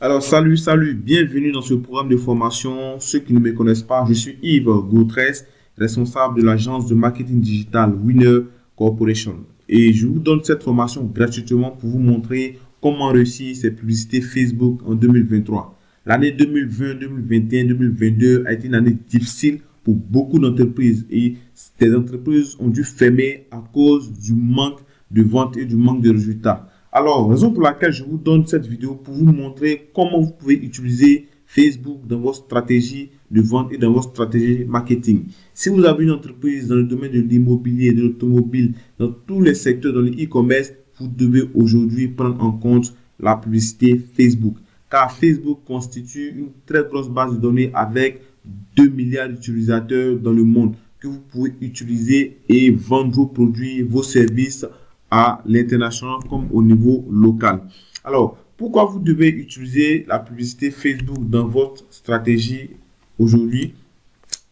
Alors, salut, bienvenue dans ce programme de formation. Ceux qui ne me connaissent pas, je suis Yves Gautrès, responsable de l'agence de marketing digital Winner Corporation. Et je vous donne cette formation gratuitement pour vous montrer comment réussir ses publicités Facebook en 2023. L'année 2020, 2021, 2022 a été une année difficile pour beaucoup d'entreprises et des entreprises ont dû fermer à cause du manque de ventes et du manque de résultats. Alors, raison pour laquelle je vous donne cette vidéo pour vous montrer comment vous pouvez utiliser Facebook dans votre stratégie de vente et dans votre stratégie marketing. Si vous avez une entreprise dans le domaine de l'immobilier, de l'automobile, dans tous les secteurs, dans le e-commerce, vous devez aujourd'hui prendre en compte la publicité Facebook. Car Facebook constitue une très grosse base de données avec 2 milliards d'utilisateurs dans le monde que vous pouvez utiliser et vendre vos produits, vos services à l'international comme au niveau local. Alors, pourquoi vous devez utiliser la publicité Facebook dans votre stratégie aujourd'hui?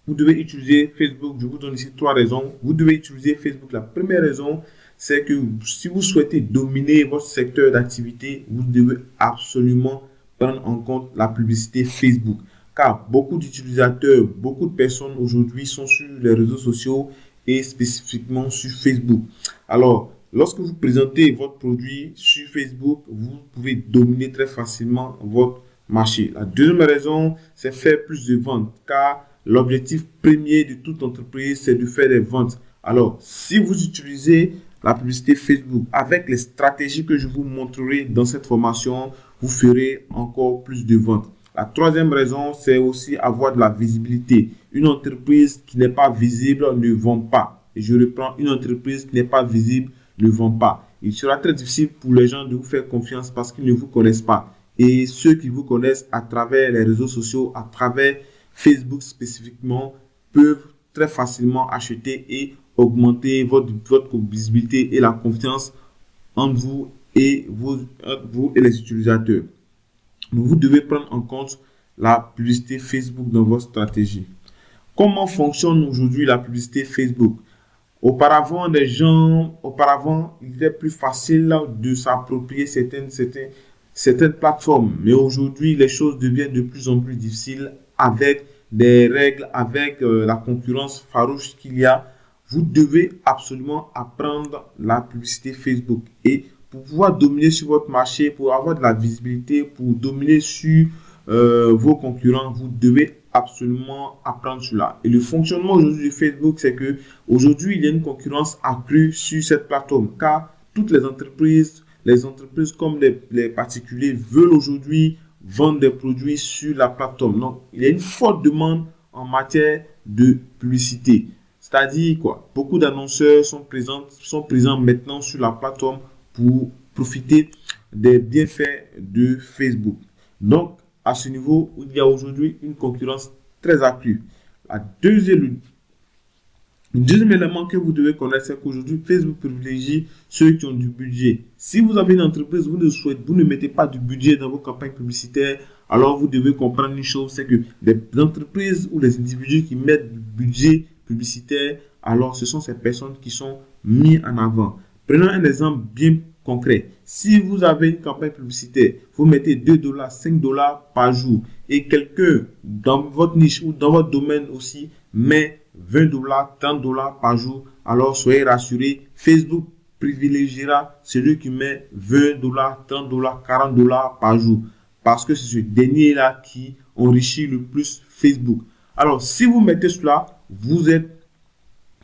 Vous devez utiliser Facebook. Je vous donne ici 3 raisons. Vous devez utiliser Facebook. La première raison, c'est que si vous souhaitez dominer votre secteur d'activité, vous devez absolument prendre en compte la publicité Facebook. Car beaucoup d'utilisateurs, beaucoup de personnes aujourd'hui sont sur les réseaux sociaux et spécifiquement sur Facebook. Alors, lorsque vous présentez votre produit sur Facebook, vous pouvez dominer très facilement votre marché. La deuxième raison, c'est faire plus de ventes, car l'objectif premier de toute entreprise, c'est de faire des ventes. Alors, si vous utilisez la publicité Facebook avec les stratégies que je vous montrerai dans cette formation, vous ferez encore plus de ventes. La troisième raison, c'est aussi avoir de la visibilité. Une entreprise qui n'est pas visible ne vend pas. Et je reprends, une entreprise qui n'est pas visible ne vend pas. Il sera très difficile pour les gens de vous faire confiance parce qu'ils ne vous connaissent pas. Et ceux qui vous connaissent à travers les réseaux sociaux, à travers Facebook spécifiquement, peuvent très facilement acheter et augmenter votre visibilité et la confiance entre vous et les utilisateurs. Donc, vous devez prendre en compte la publicité Facebook dans votre stratégie. Comment fonctionne aujourd'hui la publicité Facebook? Auparavant, il était plus facile de s'approprier certaines plateformes. Mais aujourd'hui, les choses deviennent de plus en plus difficiles avec des règles, avec la concurrence farouche qu'il y a. Vous devez absolument apprendre la publicité Facebook. Et pour pouvoir dominer sur votre marché, pour avoir de la visibilité, pour dominer sur vos concurrents, vous devez absolument apprendre cela. Et le fonctionnement aujourd'hui de Facebook, c'est que aujourd'hui, il y a une concurrence accrue sur cette plateforme, car toutes les entreprises comme les particuliers veulent aujourd'hui vendre des produits sur la plateforme. Donc, il y a une forte demande en matière de publicité. C'est-à-dire quoi? Beaucoup d'annonceurs sont présents maintenant sur la plateforme pour profiter des bienfaits de Facebook. Donc, à ce niveau, il y a aujourd'hui une concurrence très accrue. Le deuxième élément que vous devez connaître, c'est qu'aujourd'hui, Facebook privilégie ceux qui ont du budget. Si vous avez une entreprise, vous ne mettez pas du budget dans vos campagnes publicitaires, alors vous devez comprendre une chose, c'est que les entreprises ou les individus qui mettent du budget publicitaire, alors ce sont ces personnes qui sont mises en avant. Prenons un exemple bien concret. Si vous avez une campagne publicitaire, vous mettez 2 dollars, 5 dollars par jour et quelqu'un dans votre niche ou dans votre domaine aussi met 20 dollars, 30 dollars par jour, alors soyez rassurés, Facebook privilégiera celui qui met 20 dollars, 30 dollars, 40 dollars par jour parce que c'est ce dernier-là qui enrichit le plus Facebook. Alors, si vous mettez cela,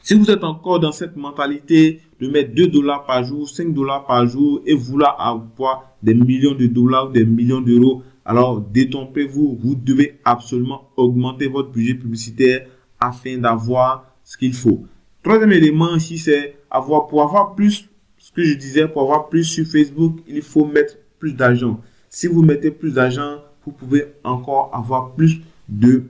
si vous êtes encore dans cette mentalité de mettre 2 dollars par jour, 5 dollars par jour et vouloir avoir des millions de dollars ou des millions d'euros, alors détrompez-vous. Vous devez absolument augmenter votre budget publicitaire afin d'avoir ce qu'il faut. Troisième élément ici, c'est pour avoir plus, ce que je disais, pour avoir plus sur Facebook, il faut mettre plus d'argent. Si vous mettez plus d'argent, vous pouvez encore avoir plus de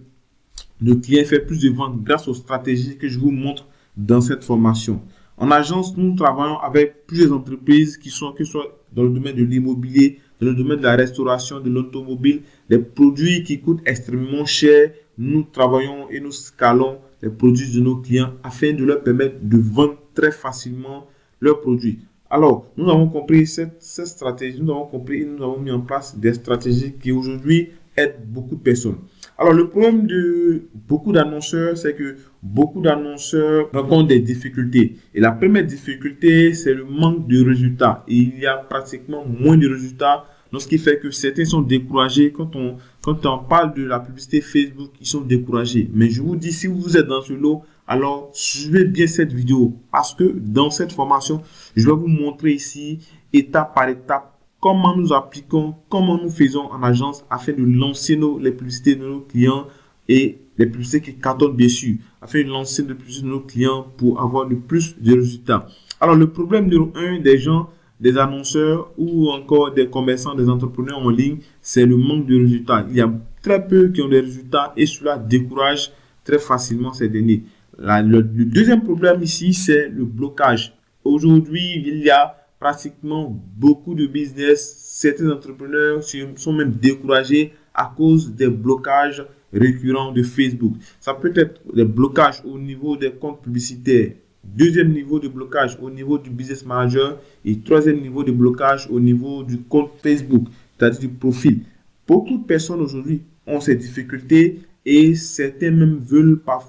clients, faire plus de ventes grâce aux stratégies que je vous montre dans cette formation. En agence, nous travaillons avec plusieurs entreprises que ce soit dans le domaine de l'immobilier, dans le domaine de la restauration, de l'automobile, des produits qui coûtent extrêmement cher. Nous travaillons et nous scalons les produits de nos clients afin de leur permettre de vendre très facilement leurs produits. Alors, nous avons compris cette stratégie, nous avons compris et nous avons mis en place des stratégies qui aujourd'hui aident beaucoup de personnes. Alors, le problème de beaucoup d'annonceurs, c'est que beaucoup d'annonceurs rencontrent des difficultés. Et la première difficulté, c'est le manque de résultats. Et il y a pratiquement moins de résultats, ce qui fait que certains sont découragés. Quand on parle de la publicité Facebook, ils sont découragés. Mais je vous dis, si vous êtes dans ce lot, alors suivez bien cette vidéo parce que dans cette formation, je vais vous montrer ici, étape par étape, comment nous appliquons, comment nous faisons en agence afin de lancer les publicités de nos clients et les publicités qui cartonnent bien sûr, afin de lancer les publicités de nos clients pour avoir le plus de résultats. Alors, le problème numéro 1 des gens, des annonceurs ou encore des commerçants, des entrepreneurs en ligne, c'est le manque de résultats. Il y a très peu qui ont des résultats et cela décourage très facilement ces derniers. Le deuxième problème ici, c'est le blocage. Aujourd'hui, il y a pratiquement beaucoup de business. Certains entrepreneurs sont même découragés à cause des blocages récurrents de Facebook. Ça peut être des blocages au niveau des comptes publicitaires. Deuxième niveau de blocage au niveau du business manager et troisième niveau de blocage au niveau du compte Facebook, c'est-à-dire du profil. Beaucoup de personnes aujourd'hui ont ces difficultés et certains même veulent pas,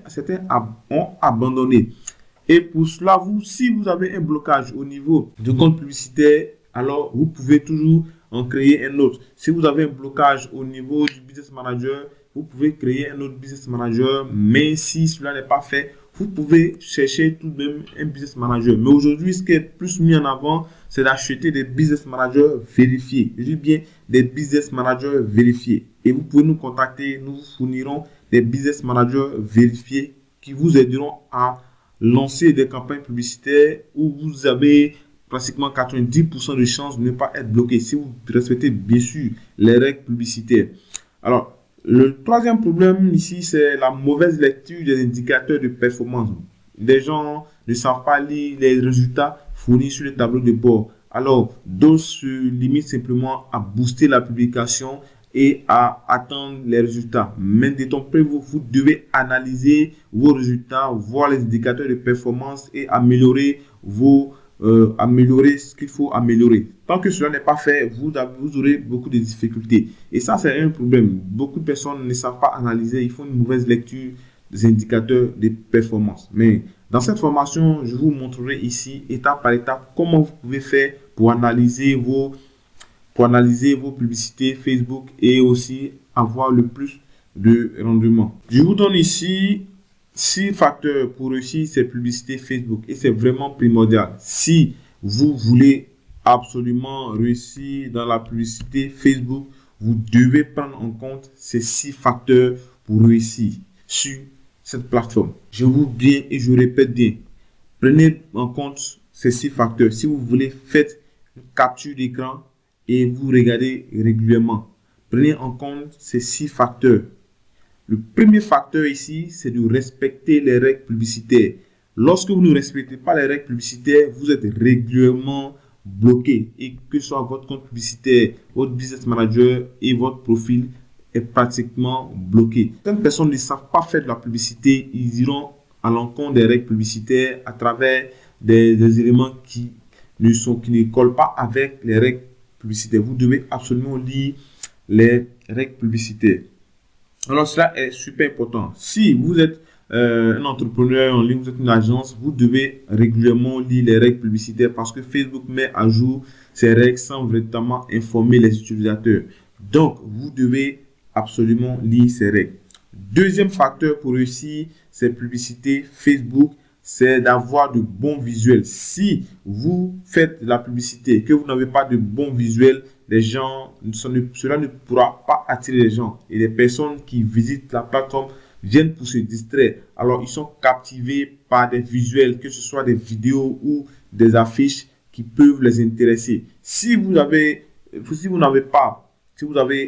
certains ont abandonné. Et pour cela, si vous avez un blocage au niveau du compte publicitaire, alors vous pouvez toujours en créer un autre. Si vous avez un blocage au niveau du business manager, vous pouvez créer un autre business manager. Mais si cela n'est pas fait, vous pouvez chercher tout de même un business manager. Mais aujourd'hui, ce qui est plus mis en avant, c'est d'acheter des business managers vérifiés. Je dis bien des business managers vérifiés. Et vous pouvez nous contacter, nous vous fournirons des business managers vérifiés qui vous aideront à lancer des campagnes publicitaires où vous avez pratiquement 90% de chances de ne pas être bloqué si vous respectez bien sûr les règles publicitaires. Alors, le troisième problème ici, c'est la mauvaise lecture des indicateurs de performance. Les gens ne savent pas lire les résultats fournis sur le tableau de bord. Alors, d'autres se limitent simplement à booster la publication et à attendre les résultats. Mais détrompez-vous, vous devez analyser vos résultats, voir les indicateurs de performance et améliorer ce qu'il faut améliorer. Tant que cela n'est pas fait, vous aurez beaucoup de difficultés. Et ça, c'est un problème. Beaucoup de personnes ne savent pas analyser, ils font une mauvaise lecture des indicateurs de performance. Mais dans cette formation, je vous montrerai ici, étape par étape, comment vous pouvez faire pour analyser vos publicités Facebook et aussi avoir le plus de rendement. Je vous donne ici 6 facteurs pour réussir ces publicités Facebook et c'est vraiment primordial. Si vous voulez absolument réussir dans la publicité Facebook, vous devez prendre en compte ces 6 facteurs pour réussir sur cette plateforme. Je vous dis et je répète bien, prenez en compte ces 6 facteurs. Si vous voulez, faites une capture d'écran et vous regardez régulièrement. Prenez en compte ces 6 facteurs. Le premier facteur ici, c'est de respecter les règles publicitaires. Lorsque vous ne respectez pas les règles publicitaires, vous êtes régulièrement bloqué. Et que ce soit votre compte publicitaire, votre business manager et votre profil est pratiquement bloqué. Certaines personnes ne savent pas faire de la publicité, ils iront à l'encontre des règles publicitaires à travers des éléments qui ne collent pas avec les règles publicitaires. Vous devez absolument lire les règles publicitaires. Alors, cela est super important. Si vous êtes un entrepreneur en ligne, vous êtes une agence, vous devez régulièrement lire les règles publicitaires parce que Facebook met à jour ces règles sans véritablement informer les utilisateurs. Donc, vous devez absolument lire ces règles. Deuxième facteur pour réussir ces publicités Facebook, c'est d'avoir de bons visuels. Si vous faites la publicité et que vous n'avez pas de bons visuels, cela ne pourra pas attirer les gens. Et les personnes qui visitent la plateforme viennent pour se distraire. Alors, ils sont captivés par des visuels, que ce soit des vidéos ou des affiches qui peuvent les intéresser. Si vous avez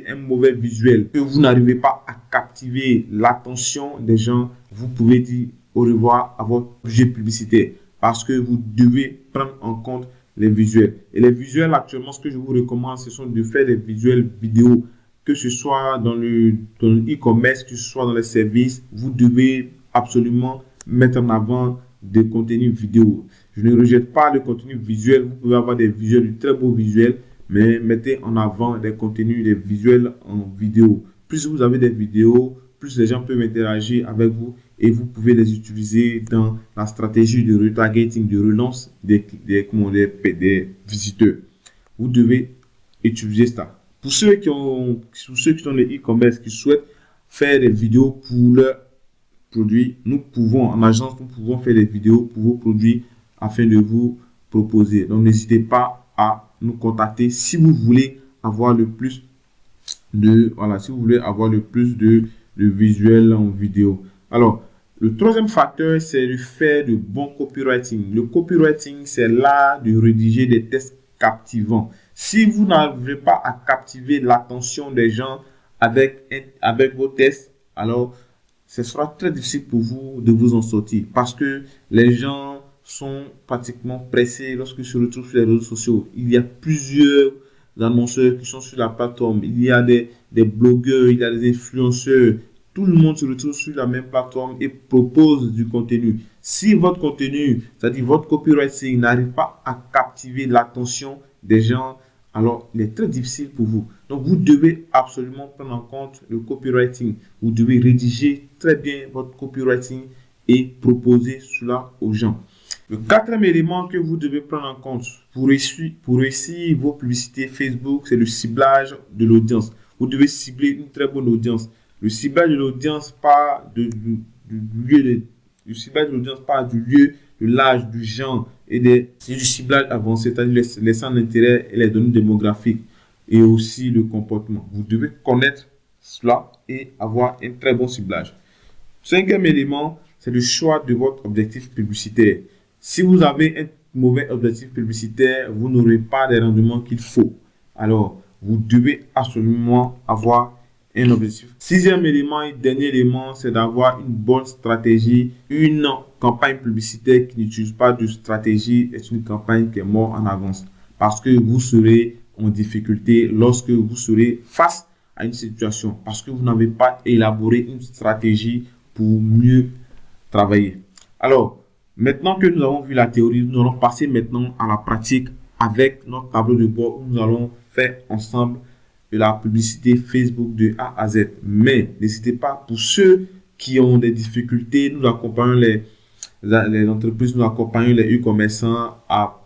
un mauvais visuel, que vous n'arrivez pas à captiver l'attention des gens, vous pouvez dire au revoir à votre budget publicitaire parce que vous devez prendre en compte les visuels. Et les visuels, actuellement, ce que je vous recommande, ce sont de faire des visuels vidéo, que ce soit dans le e-commerce, que ce soit dans les services. Vous devez absolument mettre en avant de contenu vidéo. Je ne rejette pas le contenu visuel. Vous pouvez avoir des visuels, de très beaux visuels, mais mettez en avant des contenus, des visuels en vidéo. Plus vous avez des vidéos, plus les gens peuvent interagir avec vous et vous pouvez les utiliser dans la stratégie de retargeting, de relance des visiteurs. Vous devez utiliser ça. Pour ceux qui sont les e-commerce, qui souhaitent faire des vidéos pour leurs produits, nous pouvons, en agence, nous pouvons faire des vidéos pour vos produits afin de vous proposer. Donc, n'hésitez pas à nous contacter si vous voulez avoir le plus de, si vous voulez avoir le plus de visuels en vidéo. Alors, le troisième facteur, c'est de faire de bon copywriting. Le copywriting, c'est l'art de rédiger des textes captivants. Si vous n'arrivez pas à captiver l'attention des gens avec vos textes, alors ce sera très difficile pour vous de vous en sortir parce que les gens sont pratiquement pressés lorsqu'ils se retrouvent sur les réseaux sociaux. Il y a plusieurs annonceurs qui sont sur la plateforme. Il y a des blogueurs, il y a des influenceurs. Tout le monde se retrouve sur la même plateforme et propose du contenu. Si votre contenu, c'est-à-dire votre copywriting, n'arrive pas à captiver l'attention des gens, alors il est très difficile pour vous. Donc, vous devez absolument prendre en compte le copywriting. Vous devez rédiger très bien votre copywriting et proposer cela aux gens. Le quatrième élément que vous devez prendre en compte pour réussir vos publicités Facebook, c'est le ciblage de l'audience. Vous devez cibler une très bonne audience. Le ciblage de l'audience part du lieu, de l'âge, du genre et c'est du ciblage avancé, c'est-à-dire les centres d'intérêt et les données démographiques et aussi le comportement. Vous devez connaître cela et avoir un très bon ciblage. Cinquième élément, c'est le choix de votre objectif publicitaire. Si vous avez un mauvais objectif publicitaire, vous n'aurez pas les rendements qu'il faut. Alors, vous devez absolument avoir un objectif. Sixième élément et dernier élément, c'est d'avoir une bonne stratégie. Une campagne publicitaire qui n'utilise pas de stratégie est une campagne qui est morte en avance. Parce que vous serez en difficulté lorsque vous serez face à une situation. Parce que vous n'avez pas élaboré une stratégie pour mieux travailler. Alors, maintenant que nous avons vu la théorie, nous allons passer maintenant à la pratique avec notre tableau de bord où nous allons faire ensemble de la publicité Facebook de A à Z. Mais n'hésitez pas, pour ceux qui ont des difficultés, nous accompagnons les entreprises, nous accompagnons les e-commerçants à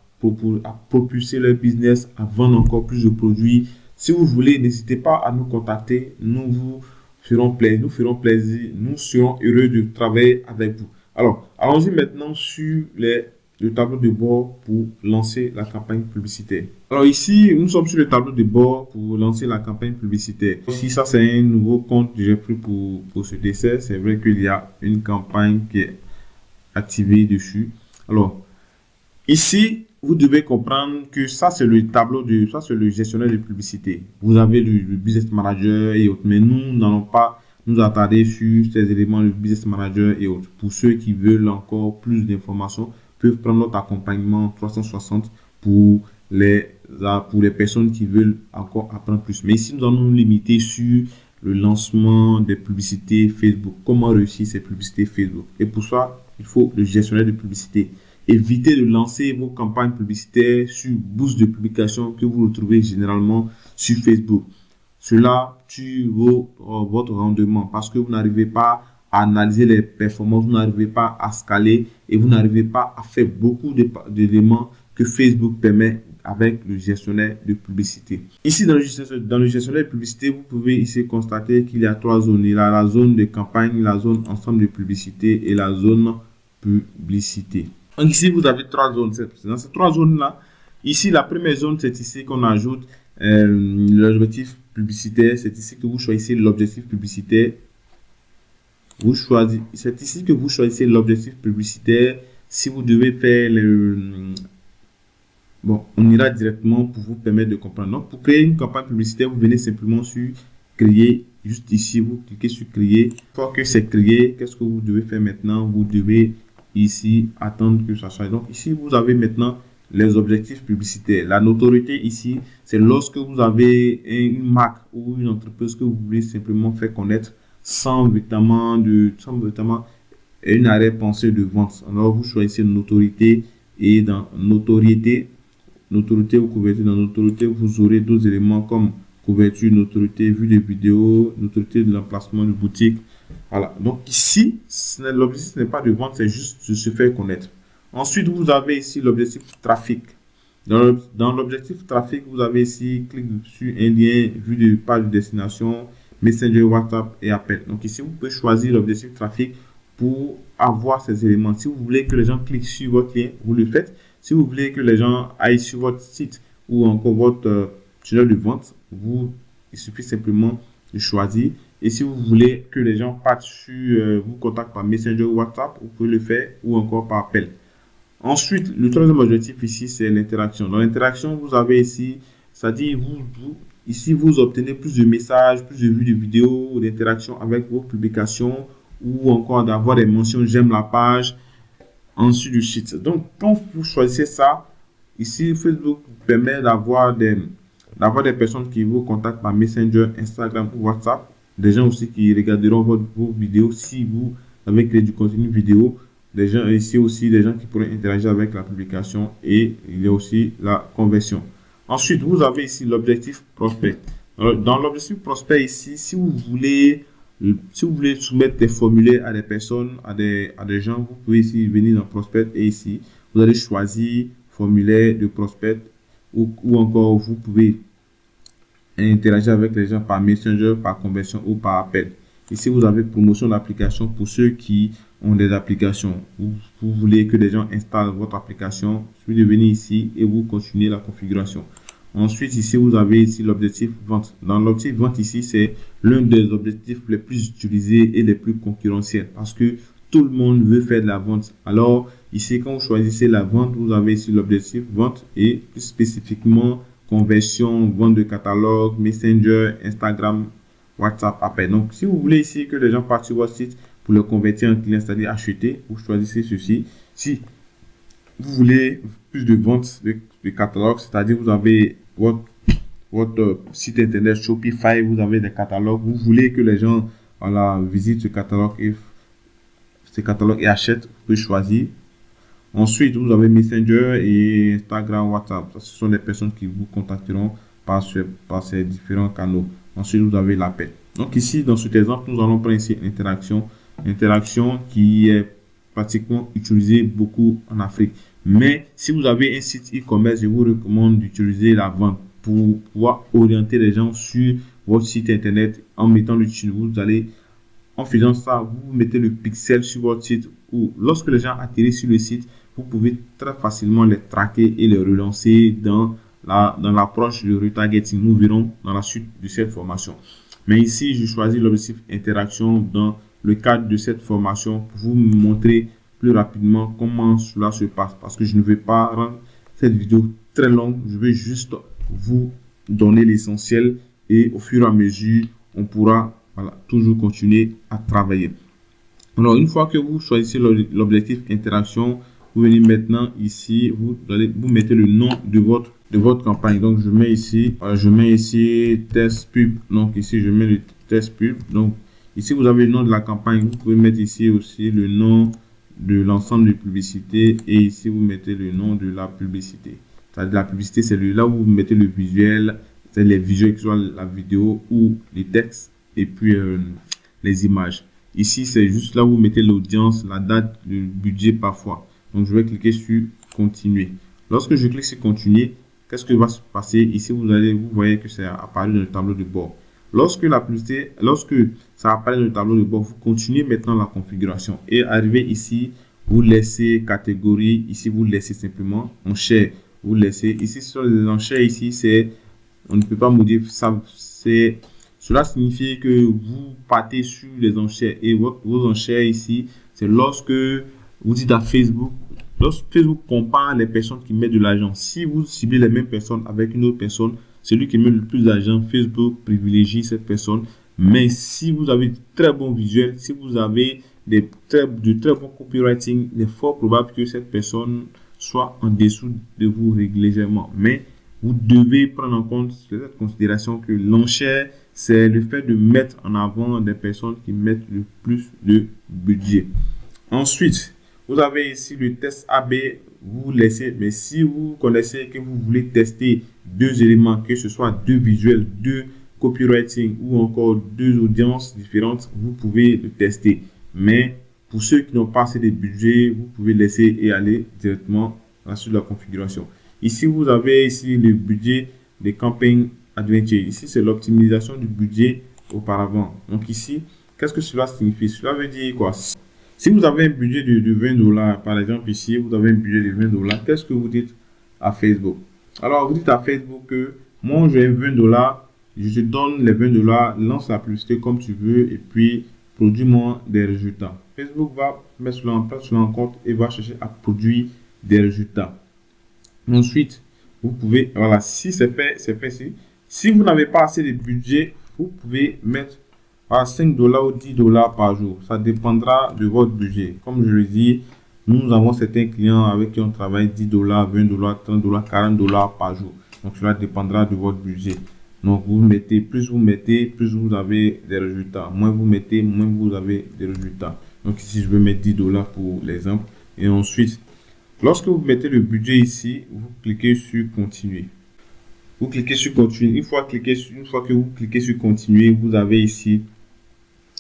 propulser leur business, à vendre encore plus de produits. Si vous voulez, n'hésitez pas à nous contacter. Nous ferons plaisir, nous serons heureux de travailler avec vous. Alors, allons-y maintenant sur le tableau de bord pour lancer la campagne publicitaire. Alors ici, nous sommes sur le tableau de bord pour lancer la campagne publicitaire. Ici, ça c'est un nouveau compte que j'ai pris pour ce dessert. C'est vrai qu'il y a une campagne qui est activée dessus. Alors, ici, vous devez comprendre que ça c'est le c'est le gestionnaire de publicité. Vous avez le business manager et autres, mais nous n'allons pas nous attarder sur ces éléments, le business manager et autres. Pour ceux qui veulent encore plus d'informations, peuvent prendre notre accompagnement 360 pour les personnes qui veulent encore apprendre plus. Mais ici, nous allons nous limiter sur le lancement des publicités Facebook. Comment réussir ces publicités Facebook. Et pour ça, il faut le gestionnaire de publicité. Évitez de lancer vos campagnes publicitaires sur boost de publication que vous retrouvez généralement sur Facebook. Cela tue votre rendement parce que vous n'arrivez pas à analyser les performances, vous n'arrivez pas à scaler et vous n'arrivez pas à faire beaucoup d'éléments que Facebook permet avec le gestionnaire de publicité. Ici, dans le gestionnaire de publicité, vous pouvez ici constater qu'il y a trois zones. Il y a la zone de campagne, la zone ensemble de publicité et la zone publicité. Donc ici, vous avez trois zones. Dans ces trois zones-là, ici, la première zone, c'est ici qu'on ajoute l'objectif publicitaire. C'est ici que vous choisissez l'objectif publicitaire. C'est ici que vous choisissez l'objectif publicitaire. Si vous devez faire bon, on ira directement pour vous permettre de comprendre. Donc, pour créer une campagne publicitaire, vous venez simplement sur créer. Juste ici, vous cliquez sur créer. Une fois que c'est créé, qu'est-ce que vous devez faire maintenant? Vous devez ici attendre que ça change. Donc, ici, vous avez maintenant les objectifs publicitaires. La notoriété ici, c'est lorsque vous avez une marque ou une entreprise que vous voulez simplement faire connaître sans véritablement et une arrière-pensée de vente. Alors, vous choisissez notoriété et dans notoriété ou couverture. Dans notoriété, vous aurez d'autres éléments comme couverture, notoriété, vue de vidéo, notoriété de l'emplacement de boutique. Voilà. Donc ici, l'objectif n'est pas de vendre, c'est juste de se faire connaître. Ensuite, vous avez ici l'objectif trafic. Dans l'objectif trafic, vous avez ici, clique sur un lien, vue de page de destination, Messenger, WhatsApp et appel. Donc ici, vous pouvez choisir l'objectif trafic pour avoir ces éléments. Si vous voulez que les gens cliquent sur votre lien, vous le faites. Si vous voulez que les gens aillent sur votre site ou encore votre tunnel de vente, il suffit simplement de choisir. Et si vous voulez que les gens partent sur vous contactent par Messenger ou WhatsApp, vous pouvez le faire ou encore par appel. Ensuite, le troisième objectif ici, c'est l'interaction. Dans l'interaction, vous avez ici, c'est-à-dire ici, vous obtenez plus de messages, plus de vues de vidéos, d'interaction avec vos publications ou encore d'avoir des mentions j'aime la page ensuite du site. Donc, quand vous choisissez ça, ici, Facebook vous permet d'avoir des personnes qui vous contactent par Messenger, Instagram ou WhatsApp. Des gens aussi qui regarderont vos vidéos si vous avez créé du contenu vidéo. Des gens ici aussi, des gens qui pourraient interagir avec la publication et il y a aussi la conversion. Ensuite, vous avez ici l'objectif prospect. Dans l'objectif prospect ici, si vous voulez soumettre des formulaires à des personnes, à des gens, vous pouvez ici venir dans prospect et ici, vous allez choisir formulaire de prospect ou encore vous pouvez interagir avec les gens par Messenger, par conversion ou par appel. Ici, vous avez promotion d'application pour ceux qui ont des applications. Vous voulez que les gens installent votre application, vous de venir ici et vous continuez la configuration. Ensuite, ici, vous avez ici l'objectif vente. Dans l'objectif vente, ici, c'est l'un des objectifs les plus utilisés et les plus concurrentiels parce que tout le monde veut faire de la vente. Alors, ici, quand vous choisissez la vente, vous avez ici l'objectif vente et plus spécifiquement conversion, vente de catalogue, Messenger, Instagram, WhatsApp, appel. Donc, si vous voulez ici que les gens partent sur votre site pour le convertir en client, c'est-à-dire acheter, vous choisissez ceci. Si vous voulez plus de ventes de catalogue, c'est-à-dire vous avez votre site internet Shopify, vous avez des catalogues, vous voulez que les gens visitent ce catalogue et achètent, vous pouvez choisir. Ensuite, vous avez Messenger et Instagram, WhatsApp. Ce sont des personnes qui vous contacteront par ces différents canaux. Ensuite, vous avez l'appel. Donc ici, dans cet exemple, nous allons prendre ici l'interaction. Interaction qui est pratiquement utilisée beaucoup en Afrique. Mais si vous avez un site e-commerce, je vous recommande d'utiliser la vente pour pouvoir orienter les gens sur votre site internet en mettant le tunnel. Vous allez, en faisant ça, vous mettez le pixel sur votre site ou lorsque les gens atterrissent sur le site, vous pouvez très facilement les traquer et les relancer dans l'approche de retargeting. Nous verrons dans la suite de cette formation. Mais ici, je choisis l'objectif interaction dans le cadre de cette formation pour vous montrer plus rapidement comment cela se passe. Parce que je ne vais pas rendre cette vidéo très longue. Je vais juste vous donner l'essentiel et au fur et à mesure, on pourra toujours continuer à travailler. Alors, une fois que vous choisissez l'objectif interaction, vous venez maintenant ici, vous mettez le nom de votre campagne. Donc, je mets ici test pub. Donc, ici, je mets le test pub. Donc, ici, vous avez le nom de la campagne. Vous pouvez mettre ici aussi le nom de l'ensemble de publicités. Et ici, vous mettez le nom de la publicité. C'est-à-dire, la publicité, c'est là où vous mettez le visuel. C'est les visuels qui sont la vidéo ou les textes et puis les images. Ici, c'est juste là où vous mettez l'audience, la date, le budget parfois. Donc, je vais cliquer sur continuer. Lorsque je clique sur continuer, qu'est-ce qui va se passer? Ici, vous voyez que c'est apparu dans le tableau de bord. Lorsque ça apparaît dans le tableau de bord, vous continuez maintenant la configuration. Et arrivé ici, vous laissez catégorie. Ici, vous laissez simplement enchères. Vous laissez ici sur les enchères. Ici, on ne peut pas modifier ça. Cela signifie que vous partez sur les enchères et vos enchères ici, c'est lorsque vous dites à Facebook, lorsque Facebook compare les personnes qui mettent de l'argent. Si vous ciblez les mêmes personnes avec une autre personne, celui qui met le plus d'argent, Facebook privilégie cette personne. Mais si vous avez de très bons visuels, si vous avez de très bons copywriting, il est fort probable que cette personne soit en dessous de vous légèrement. Mais vous devez prendre en compte cette considération que l'enchère, c'est le fait de mettre en avant des personnes qui mettent le plus de budget. Ensuite, vous avez ici le test AB. Vous laissez, mais si vous connaissez que vous voulez tester deux éléments, que ce soit deux visuels, deux copywriting ou encore deux audiences différentes, vous pouvez le tester. Mais pour ceux qui n'ont pas assez de budget, vous pouvez laisser et aller directement sur la configuration. Ici, vous avez ici le budget des campagnes adventure. Ici, c'est l'optimisation du budget auparavant. Donc ici, qu'est-ce que cela signifie? Cela veut dire quoi? Si vous avez un budget de 20 dollars, par exemple ici, vous avez un budget de 20 dollars, qu'est-ce que vous dites à Facebook? Alors, vous dites à Facebook que moi, j'ai 20 dollars, je te donne les 20 dollars, lance la publicité comme tu veux et puis produis-moi des résultats. Facebook va mettre cela en place, cela en compte et va chercher à produire des résultats. Ensuite, vous pouvez, voilà, si c'est fait, c'est fait. Si vous n'avez pas assez de budget, vous pouvez mettre à 5 dollars ou 10 dollars par jour. Ça dépendra de votre budget. Comme je le dis, nous avons certains clients avec qui on travaille 10 dollars, 20 dollars, 30 dollars, 40 dollars par jour. Donc, cela dépendra de votre budget. Donc, vous mettez, plus vous avez des résultats. Moins vous mettez, moins vous avez des résultats. Donc, ici, je vais mettre 10 dollars pour l'exemple. Et ensuite, lorsque vous mettez le budget ici, vous cliquez sur continuer. Vous cliquez sur continuer. Une fois que vous cliquez sur continuer, vous avez ici,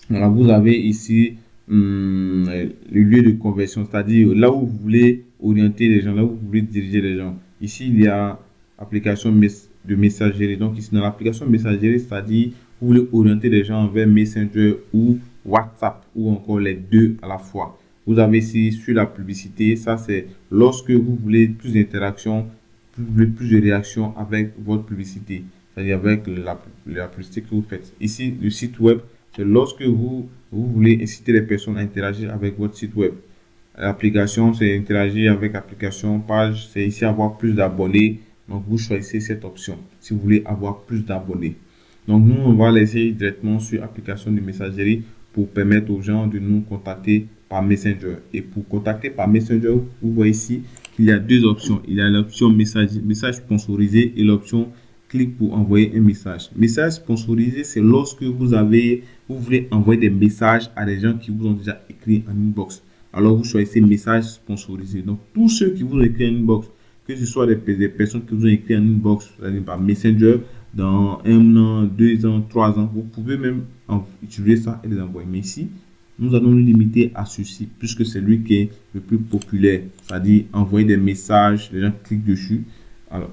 voilà, vous avez ici le lieu de conversion, c'est-à-dire là où vous voulez orienter les gens, là où vous voulez diriger les gens. Ici, il y a application de messagerie. Donc ici, dans l'application messagerie, c'est-à-dire vous voulez orienter les gens vers Messenger ou WhatsApp ou encore les deux à la fois. Vous avez ici sur la publicité, ça c'est lorsque vous voulez plus d'interactions, plus de réactions avec votre publicité, c'est-à-dire avec la publicité que vous faites. Ici, le site web, c'est lorsque vous voulez inciter les personnes à interagir avec votre site web. L'application, c'est interagir avec l'application. Page, c'est ici avoir plus d'abonnés. Donc, vous choisissez cette option si vous voulez avoir plus d'abonnés. Donc, nous, on va laisser directement sur application de messagerie pour permettre aux gens de nous contacter par Messenger. Et pour contacter par Messenger, vous voyez ici qu'il y a deux options. Il y a l'option message sponsorisé et l'option clique pour envoyer un message. Message sponsorisé, c'est lorsque vous voulez envoyer des messages à des gens qui vous ont déjà écrit en inbox. Alors, vous choisissez message sponsorisé. Donc, tous ceux qui vous ont écrit en inbox, que ce soit des personnes qui vous ont écrit en inbox, c'est-à-dire par Messenger, dans 1 an, 2 ans, 3 ans, vous pouvez même utiliser ça et les envoyer. Mais ici, nous allons nous limiter à ceci, puisque c'est lui qui est le plus populaire, c'est-à-dire envoyer des messages, les gens cliquent dessus. Alors,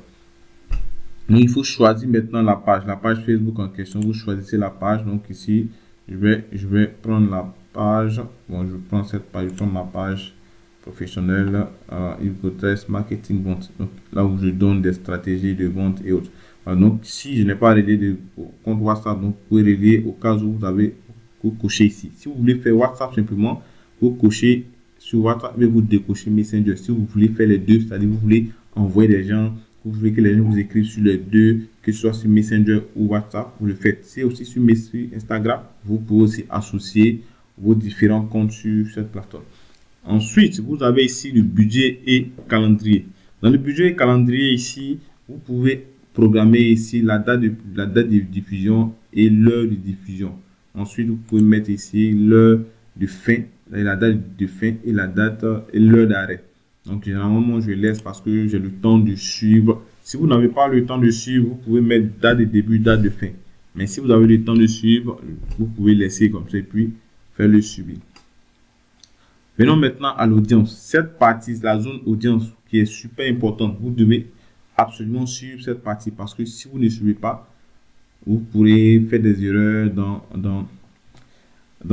donc il faut choisir maintenant la page Facebook en question. Vous choisissez la page. Donc ici, je vais prendre la page. Bon, je prends cette page, je prends ma page professionnelle, Yves Gautrès, marketing vente. Donc là où je donne des stratégies de vente et autres. Alors, donc si je n'ai pas relié de compte WhatsApp, donc vous pouvez relier au cas où vous cocher ici. Si vous voulez faire WhatsApp simplement, vous cochez sur WhatsApp et vous décochez Messenger. Si vous voulez faire les deux, c'est-à-dire vous voulez envoyer des gens, vous voulez que les gens vous écrivent sur les deux, que ce soit sur Messenger ou WhatsApp, vous le faites. C'est aussi sur Instagram, vous pouvez aussi associer vos différents comptes sur cette plateforme. Ensuite, vous avez ici le budget et calendrier. Dans le budget et calendrier ici, vous pouvez programmer ici la date de diffusion et l'heure de diffusion. Ensuite, vous pouvez mettre ici l'heure de fin, la date de fin et la date et l'heure d'arrêt. Donc, généralement, je laisse parce que j'ai le temps de suivre. Si vous n'avez pas le temps de suivre, vous pouvez mettre date de début, date de fin. Mais si vous avez le temps de suivre, vous pouvez laisser comme ça et puis faire le suivi. Venons maintenant à l'audience. Cette partie, la zone audience qui est super importante. Vous devez absolument suivre cette partie parce que si vous ne suivez pas, vous pourrez faire des erreurs dans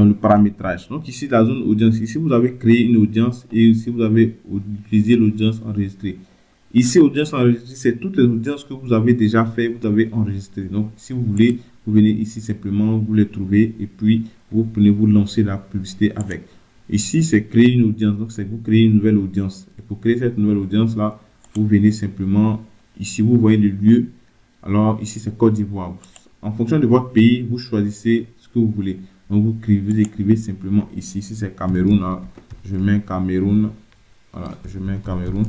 le paramétrage. Donc ici, la zone audience, ici vous avez créé une audience et ici vous avez utilisé l'audience enregistrée. Ici, audience enregistrée, c'est toutes les audiences que vous avez déjà fait, vous avez enregistré. Donc si vous voulez, vous venez ici simplement, vous les trouvez et puis vous lancer la publicité avec. Ici, c'est créer une audience. Donc c'est vous créez une nouvelle audience. Et pour créer cette nouvelle audience là, vous venez simplement ici, vous voyez le lieu. Alors ici, c'est Côte d'Ivoire. En fonction de votre pays, vous choisissez ce que vous voulez. Donc, vous écrivez simplement ici. Ici, c'est Cameroun. Là, je mets Cameroun. Voilà, je mets Cameroun.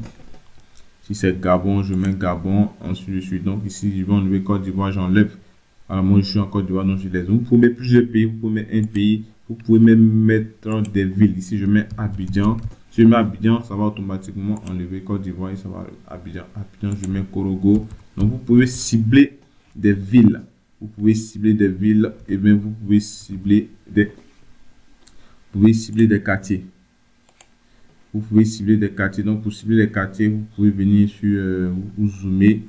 Si c'est Gabon, je mets Gabon. Ensuite, je suis donc ici, je vais enlever Côte d'Ivoire, j'enlève. Alors, moi, je suis en Côte d'Ivoire, donc je laisse. Vous pouvez mettre plusieurs pays. Vous pouvez mettre un pays. Vous pouvez même mettre des villes. Ici, je mets Abidjan. Si je mets Abidjan, ça va automatiquement enlever Côte d'Ivoire et ça va Abidjan. Abidjan, je mets Korogo. Donc, vous pouvez cibler des villes. Vous pouvez cibler des villes et bien vous pouvez cibler des quartiers. Vous pouvez cibler des quartiers. Donc, pour cibler les quartiers, vous pouvez venir sur vous zoomer.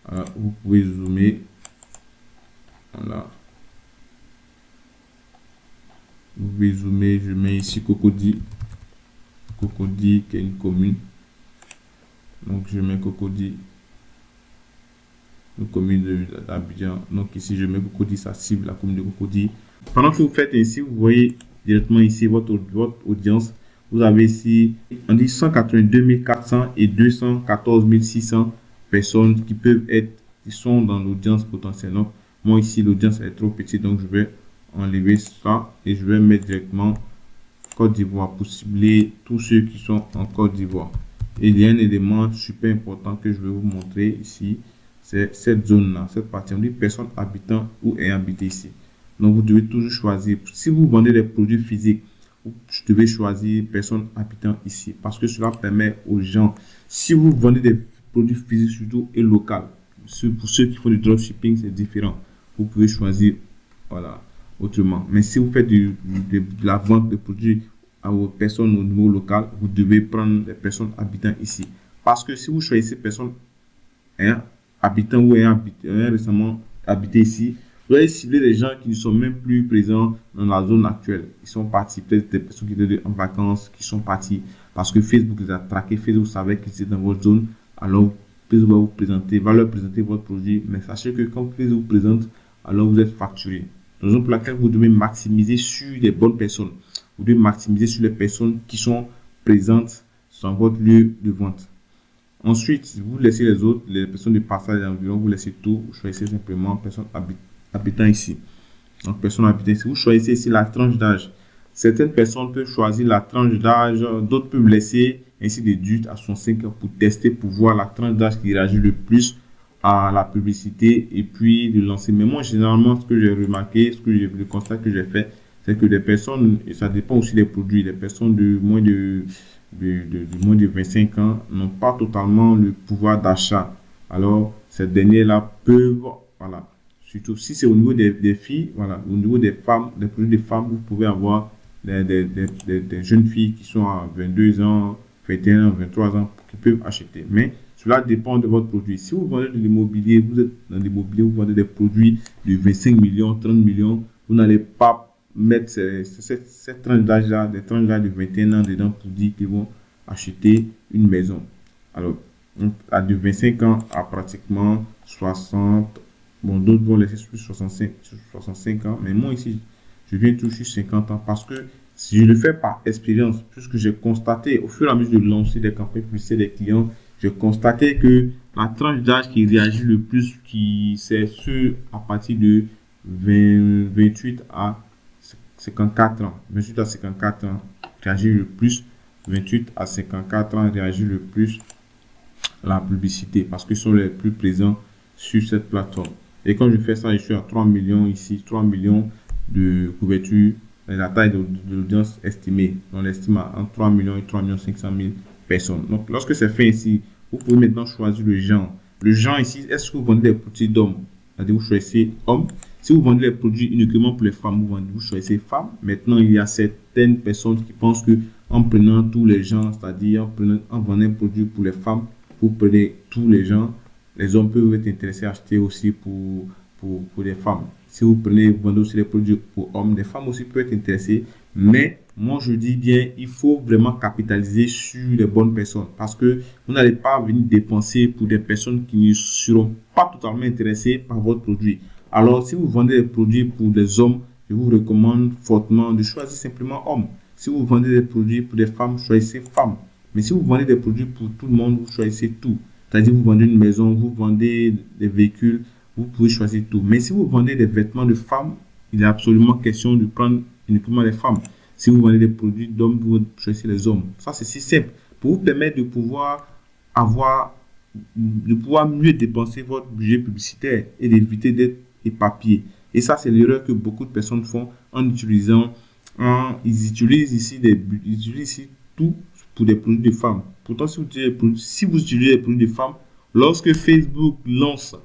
Voilà, vous pouvez zoomer. Voilà. Vous pouvez zoomer. Je mets ici Cocody. Cocody, qui est une commune. Donc, je mets Cocody. Une commune d'Abidjan. Donc, ici, je mets Cocody, ça cible la commune de Cocody. Pendant que vous faites ainsi, vous voyez directement ici votre audience. Vous avez ici, on dit 182 400 et 214 600 personnes qui peuvent être, qui sont dans l'audience potentielle. Donc, moi ici, l'audience est trop petite, donc je vais enlever ça et je vais mettre directement Côte d'Ivoire pour cibler tous ceux qui sont en Côte d'Ivoire. Et il y a un élément super important que je vais vous montrer ici, c'est cette zone-là, cette partie. On dit personnes habitant ou ayant habité ici. Donc, vous devez toujours choisir. Si vous vendez des produits physiques, vous devez choisir personnes habitant ici. Parce que cela permet aux gens, si vous vendez des produits physiques surtout et locaux, pour ceux qui font du dropshipping, c'est différent. Vous pouvez choisir, voilà, autrement. Mais si vous faites de la vente de produits à vos personnes au niveau local, vous devez prendre des personnes habitant ici. Parce que si vous choisissez personnes habitant ou ayant récemment habité ici, vous allez cibler les gens qui ne sont même plus présents dans la zone actuelle. Ils sont partis, peut-être des personnes qui étaient en vacances, qui sont partis parce que Facebook les a traqués. Facebook savait qu'ils étaient dans votre zone. Alors, Facebook va vous présenter, va leur présenter votre produit. Mais sachez que quand Facebook vous présente, alors vous êtes facturé. Raison pour laquelle vous devez maximiser sur les bonnes personnes. Vous devez maximiser sur les personnes qui sont présentes sur votre lieu de vente. Ensuite, vous laissez les autres, les personnes de passage environ, vous laissez tout. Vous choisissez simplement personnes habitant ici. Donc, personnes habitant ici. Vous choisissez ici la tranche d'âge. Certaines personnes peuvent choisir la tranche d'âge, d'autres peuvent laisser ainsi des 18 à 65 ans pour tester, pour voir la tranche d'âge qui réagit le plus à la publicité et puis de lancer. Mais moi, généralement, ce que j'ai remarqué, le constat que j'ai fait, c'est que les personnes, et ça dépend aussi des produits, les personnes de moins de moins de 25 ans n'ont pas totalement le pouvoir d'achat. Alors, ces derniers-là peuvent, voilà, surtout si c'est au niveau des filles, voilà, au niveau des femmes, des produits des femmes, vous pouvez avoir des jeunes filles qui sont à 22 ans, 21 ans, 23 ans, qui peuvent acheter. Mais cela dépend de votre produit. Si vous vendez de l'immobilier, vous êtes dans l'immobilier, vous vendez des produits de 25 millions, 30 millions, vous n'allez pas mettre cette tranche d'âge-là, des tranches d'âge de 21 ans dedans pour dire qu'ils vont acheter une maison. Alors, à de 25 ans à pratiquement 60, bon, d'autres vont laisser plus 65 ans, mais moi ici, je viens toucher 50 ans parce que si je le fais par expérience, puisque j'ai constaté au fur et à mesure de lancer des campagnes publicitaires des clients, j'ai constaté que la tranche d'âge qui réagit le plus, c'est ceux à partir de 28 à 54 ans. 28 à 54 ans réagit le plus. 28 à 54 ans réagit le plus à la publicité parce qu'ils sont les plus présents sur cette plateforme. Et quand je fais ça, je suis à 3 millions ici, 3 millions de couverture, la taille de l'audience estimée. On l'estime entre 3 millions et 3 500 000 personnes. Donc, lorsque c'est fait ici, vous pouvez maintenant choisir le genre. Le genre ici, est-ce que vous vendez des produits d'hommes? C'est-à-dire, vous choisissez homme. Si vous vendez les produits uniquement pour les femmes, vous choisissez femmes. Maintenant, il y a certaines personnes qui pensent que en prenant tous les gens, c'est-à-dire en vendant un produit pour les femmes, vous prenez tous les gens, les hommes peuvent être intéressés à acheter aussi pour les femmes. Si vous vendez aussi les produits pour hommes, les femmes aussi peuvent être intéressées. Mais moi, je dis bien, il faut vraiment capitaliser sur les bonnes personnes parce que vous n'allez pas venir dépenser pour des personnes qui ne seront pas totalement intéressées par votre produit. Alors, si vous vendez des produits pour des hommes, je vous recommande fortement de choisir simplement homme. Si vous vendez des produits pour des femmes, choisissez femmes. Mais si vous vendez des produits pour tout le monde, vous choisissez tout. C'est-à-dire, vous vendez une maison, vous vendez des véhicules, vous pouvez choisir tout. Mais si vous vendez des vêtements de femmes, il est absolument question de prendre uniquement les femmes. Si vous vendez des produits d'hommes, vous choisissez les hommes. Ça, c'est si simple. Pour vous permettre de pouvoir mieux dépenser votre budget publicitaire et d'éviter d'être éparpillé. Et ça, c'est l'erreur que beaucoup de personnes font en utilisant, ils utilisent ici tout pour des produits de femmes. Pourtant, si vous utilisez des produits de femmes, lorsque Facebook lance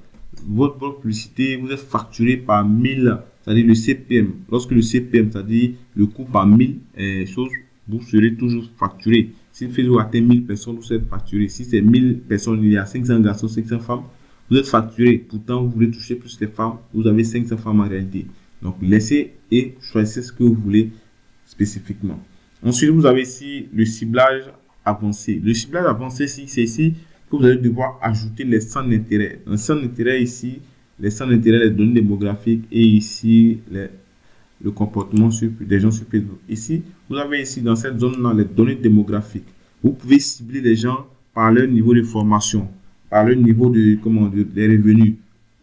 votre publicité, vous êtes facturé par 1000, c'est-à-dire le CPM. Lorsque le CPM, c'est-à-dire le coût par 1000 choses, vous serez toujours facturé. Si Facebook atteint 1000 personnes, vous êtes facturé. Si c'est 1000 personnes, il y a 500 garçons, 500 femmes, vous êtes facturé. Pourtant, vous voulez toucher plus les femmes, vous avez 500 femmes en réalité. Donc, laissez et choisissez ce que vous voulez spécifiquement. Ensuite, vous avez ici le ciblage avancé. Le ciblage avancé, c'est ici que vous allez devoir ajouter les centres d'intérêt. Un centre d'intérêt ici, les centres d'intérêt, les données démographiques et ici, le comportement des gens sur Facebook. Ici, vous avez ici dans cette zone-là les données démographiques. Vous pouvez cibler les gens par leur niveau de formation, par leur niveau des revenus,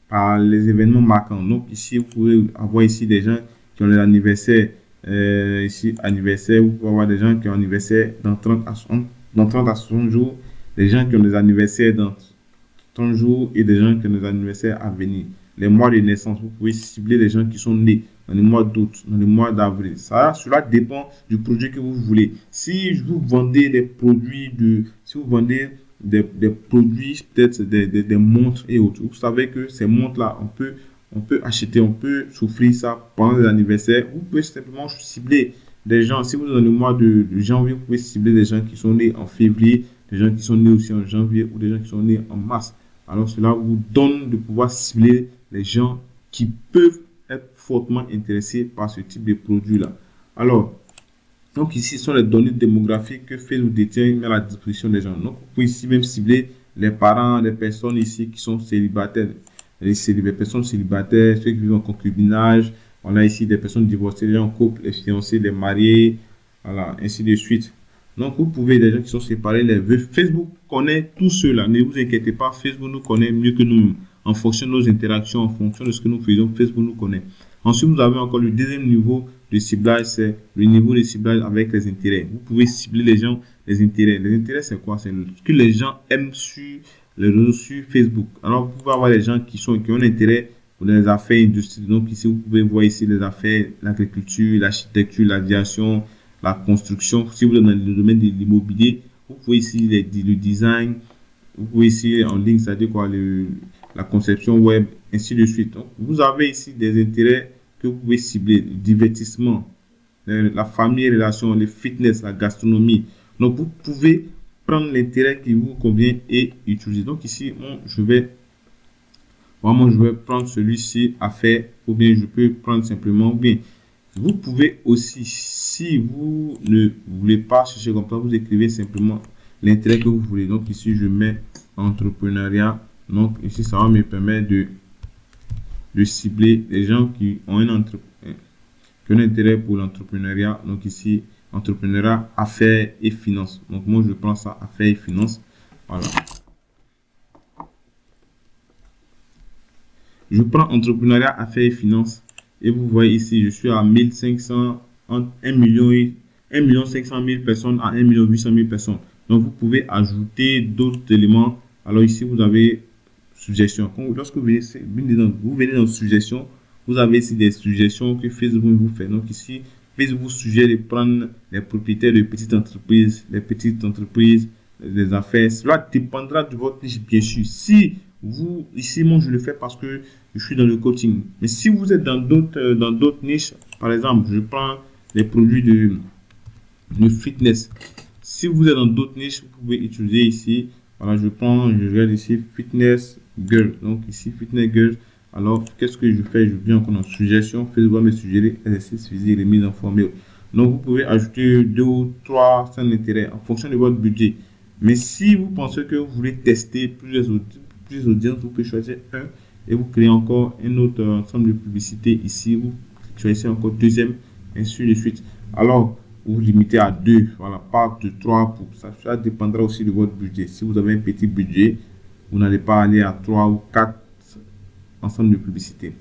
par les événements marquants. Donc ici, vous pouvez avoir ici des gens qui ont l'anniversaire, ici anniversaire, vous pouvez avoir des gens qui ont anniversaire dans 30 à 60 jours, des gens qui ont des anniversaires dans 30 jours et des gens qui ont des anniversaires à venir. Les mois de naissance, vous pouvez cibler les gens qui sont nés dans les mois d'août, dans les mois d'avril. Cela dépend du produit que vous voulez. Si vous vendez des produits si vous vendez des produits, peut-être des montres et autres, vous savez que ces montres-là, on peut acheter, on peut souffrir ça pendant les anniversaires. Vous pouvez simplement cibler des gens. Si vous êtes dans le mois de janvier, vous pouvez cibler des gens qui sont nés en février, des gens qui sont nés aussi en janvier ou des gens qui sont nés en mars. Alors cela vous donne de pouvoir cibler les gens qui peuvent être fortement intéressés par ce type de produit-là. Alors, donc ici sont les données démographiques que Facebook détient à la disposition des gens. Donc, vous pouvez ici même cibler les parents, les personnes ici qui sont célibataires, les personnes célibataires, ceux qui vivent en concubinage. On a ici des personnes divorcées, les gens en couple, les fiancés, les mariés, voilà, ainsi de suite. Donc, vous pouvez, des gens qui sont séparés, les vœux. Facebook connaît tout cela. Ne vous inquiétez pas, Facebook nous connaît mieux que nous. En fonction de nos interactions, en fonction de ce que nous faisons, Facebook nous connaît. Ensuite, vous avez encore le deuxième niveau de ciblage, c'est le niveau de ciblage avec les intérêts. Vous pouvez cibler les gens, les intérêts. Les intérêts, c'est quoi? C'est ce que les gens aiment sur les réseaux sur Facebook. Alors, vous pouvez avoir des gens qui ont un intérêt pour les affaires industrielles. Donc, ici, vous pouvez voir ici les affaires, l'agriculture, l'architecture, l'aviation, la construction. Si vous êtes dans le domaine de l'immobilier, vous pouvez ici le design. Vous pouvez ici en ligne, c'est-à-dire quoi, la conception web, ainsi de suite. Donc, vous avez ici des intérêts que vous pouvez cibler, le divertissement, la famille, les relations, le fitness, la gastronomie. Donc, vous pouvez prendre l'intérêt qui vous convient et utiliser. Donc, ici, je vais prendre celui-ci à faire, ou bien je peux prendre simplement, ou bien vous pouvez aussi, si vous ne voulez pas chercher comme ça, vous écrivez simplement l'intérêt que vous voulez. Donc, ici, je mets entrepreneuriat. Donc, ici, ça va me permettre de cibler les gens qui ont un intérêt pour l'entrepreneuriat. Donc, ici, entrepreneuriat, affaires et finances. Donc, moi, je prends ça, affaires et finances. Voilà. Je prends entrepreneuriat, affaires et finances. Et vous voyez ici, je suis à 1500, entre 1 500 000 personnes à 1 800 000 personnes. Donc, vous pouvez ajouter d'autres éléments. Alors, ici, vous avez suggestions. Lorsque vous venez dans suggestions, vous avez ici des suggestions que Facebook vous fait. Donc, ici, Facebook vous suggère de prendre les propriétaires de petites entreprises, les affaires. Cela dépendra de votre niche, bien sûr. Si vous, ici, moi, je le fais parce que je suis dans le coaching. Mais si vous êtes dans d'autres niches, par exemple, je prends les produits de fitness. Si vous êtes dans d'autres niches, vous pouvez utiliser ici. Voilà, je regarde ici fitness girl. Donc ici fitness girl. Alors, qu'est-ce que je fais? Je viens encore dans suggestion. Facebook va me suggérer exercice physique, remise en forme. Donc, vous pouvez ajouter 2 ou 3 centres d'intérêt en fonction de votre budget. Mais si vous pensez que vous voulez tester plusieurs audiences, vous pouvez choisir un et vous créez encore un autre ensemble de publicités ici. Vous choisissez encore deuxième, ainsi de suite. Alors, vous limitez à 2, voilà, pas de 3 pour ça. Ça dépendra aussi de votre budget. Si vous avez un petit budget, vous n'allez pas aller à 3 ou 4 ensemble de publicités.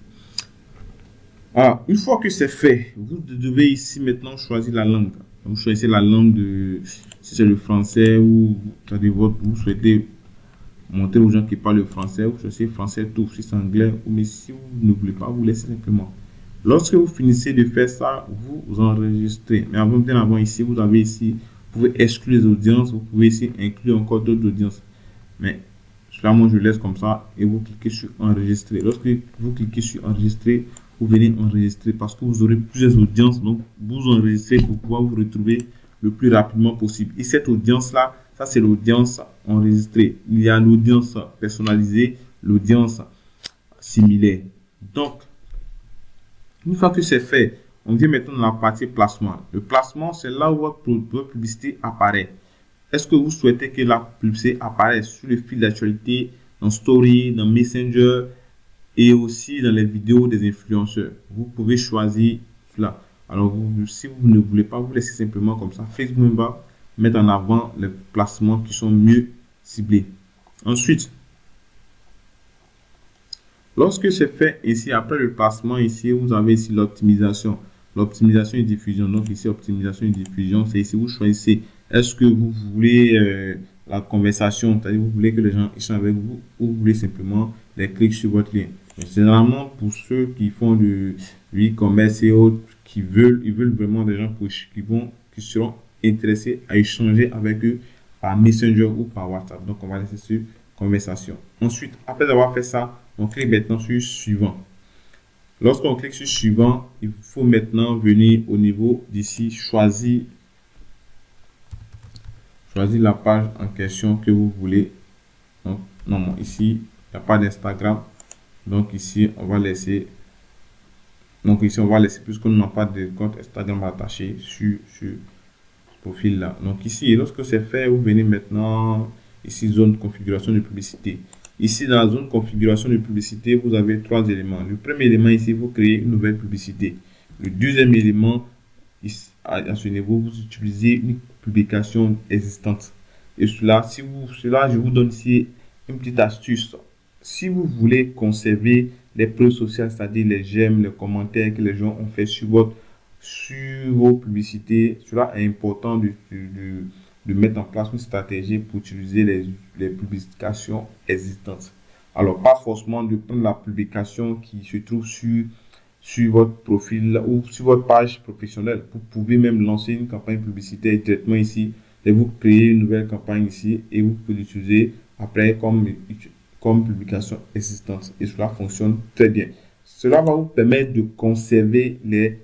Alors, une fois que c'est fait, vous devez ici maintenant choisir la langue. Vous choisissez la langue si c'est le français ou vous souhaitez montrer aux gens qui parlent le français, ou choisissez français tout, si c'est anglais, ou mais si vous ne voulez pas, vous laissez simplement. Lorsque vous finissez de faire ça, vous enregistrez. Mais avant, bien avant ici, vous avez ici, vous pouvez exclure les audiences, vous pouvez ici inclure encore d'autres audiences. Mais cela, moi, je laisse comme ça et vous cliquez sur enregistrer. Lorsque vous cliquez sur enregistrer, vous venez enregistrer parce que vous aurez plusieurs audiences. Donc, vous enregistrez pour pouvoir vous retrouver le plus rapidement possible. Et cette audience-là, ça, c'est l'audience enregistrée. Il y a l'audience personnalisée, l'audience similaire. Donc, une fois que c'est fait, on vient maintenant dans la partie placement. Le placement, c'est là où votre publicité apparaît. Est-ce que vous souhaitez que la publicité apparaisse sur le fil d'actualité, dans Story, dans Messenger et aussi dans les vidéos des influenceurs? Vous pouvez choisir cela. Alors, si vous ne voulez pas, vous laissez simplement comme ça. Facebook va mettre en avant les placements qui sont mieux ciblés. Ensuite, lorsque c'est fait ici, après le placement, ici, vous avez ici l'optimisation. L'optimisation et diffusion. Donc ici, optimisation et diffusion, c'est ici, vous choisissez. Est-ce que vous voulez la conversation, c'est-à-dire vous voulez que les gens échangent avec vous ou vous voulez simplement des clics sur votre lien. Généralement, pour ceux qui font du e-commerce et autres, ils veulent vraiment des gens qui seront intéressés à échanger avec eux par Messenger ou par WhatsApp. Donc, on va laisser sur conversation. Ensuite, après avoir fait ça, on clique maintenant sur suivant. Lorsqu'on clique sur suivant, il faut maintenant venir au niveau d'ici, choisir la page en question que vous voulez. Donc, non, ici, il n'y a pas d'Instagram. Donc, ici, on va laisser. Donc, ici, on va laisser, puisqu'on n'a pas de compte Instagram attaché sur ce profil-là. Donc, ici, lorsque c'est fait, vous venez maintenant, ici, zone configuration de publicité. Ici, dans la zone configuration de publicité, vous avez trois éléments. Le premier élément, ici, vous créez une nouvelle publicité. Le deuxième élément, ici, à ce niveau, vous utilisez une publication existante. Et cela, je vous donne ici une petite astuce. Si vous voulez conserver les preuves sociales, c'est-à-dire les j'aime, les commentaires que les gens ont fait sur vos publicités, cela est important de mettre en place une stratégie pour utiliser les publications existantes. Alors, pas forcément de prendre la publication qui se trouve sur votre profil ou sur votre page professionnelle. Vous pouvez même lancer une campagne publicitaire directement ici et vous créez une nouvelle campagne ici et vous pouvez l'utiliser après comme publication existante. Et cela fonctionne très bien. Cela va vous permettre de conserver les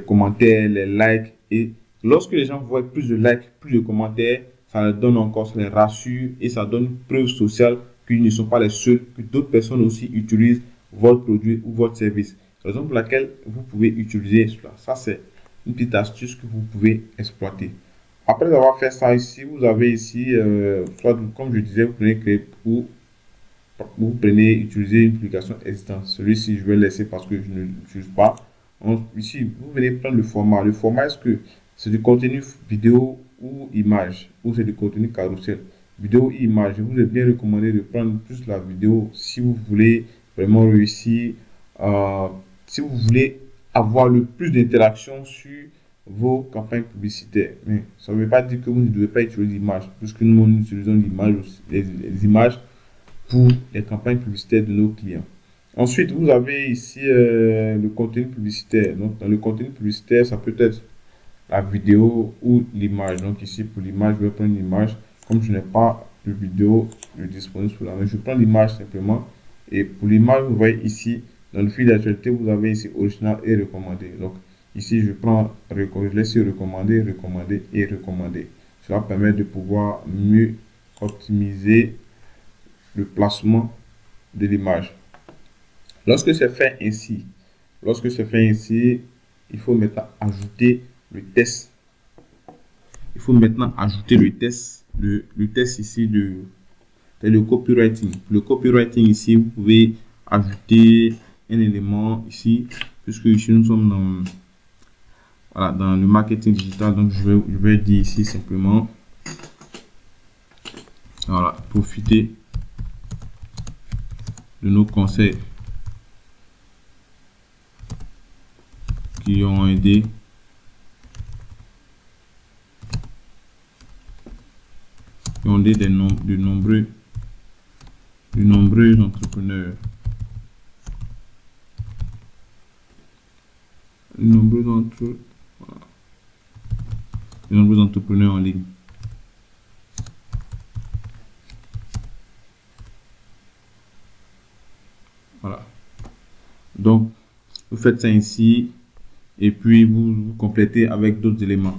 commentaires, les likes. Et lorsque les gens voient plus de likes, plus de commentaires, ça leur donne encore, ça les rassure et ça donne une preuve sociale qu'ils ne sont pas les seuls, que d'autres personnes aussi utilisent votre produit ou votre service. C'est la raison pour laquelle vous pouvez utiliser cela. Ça, c'est une petite astuce que vous pouvez exploiter. Après avoir fait ça ici, vous avez ici, soit comme je disais, vous prenez créer ou vous prenez utiliser une publication existante. Celui-ci, je vais laisser parce que je ne l'utilise pas. Ici, vous venez prendre le format. Le format, est-ce que c'est du contenu vidéo ou image ou c'est du contenu carrousel? Vidéo ou image, je vous ai bien recommandé de prendre plus la vidéo si vous voulez vraiment réussir, si vous voulez avoir le plus d'interactions sur vos campagnes publicitaires. Mais ça ne veut pas dire que vous ne devez pas utiliser l'image, puisque nous utilisons l'image, les images pour les campagnes publicitaires de nos clients. Ensuite, vous avez ici le contenu publicitaire. Donc, dans le contenu publicitaire, ça peut être la vidéo ou l'image. Donc, ici, pour l'image, je vais prendre une image. Comme je n'ai pas de vidéo disponible sous la main, je prends l'image simplement. Et pour l'image, vous voyez ici, dans le fil d'actualité, vous avez ici original et recommandé. Donc, ici, je laisse recommander, recommander et recommander. Cela permet de pouvoir mieux optimiser le placement de l'image. Lorsque c'est fait ainsi, il faut maintenant ajouter le test. Il faut maintenant ajouter le test. Le test ici c'est le copywriting. Le copywriting ici, vous pouvez ajouter un élément ici, puisque ici nous sommes dans le marketing digital. Donc je vais dire ici simplement, voilà, profiter de nos conseils qui ont aidé et on dit de nombreux entrepreneurs. De nombreux entrepreneurs en ligne. Voilà. Donc, vous faites ça ici et puis vous complétez avec d'autres éléments.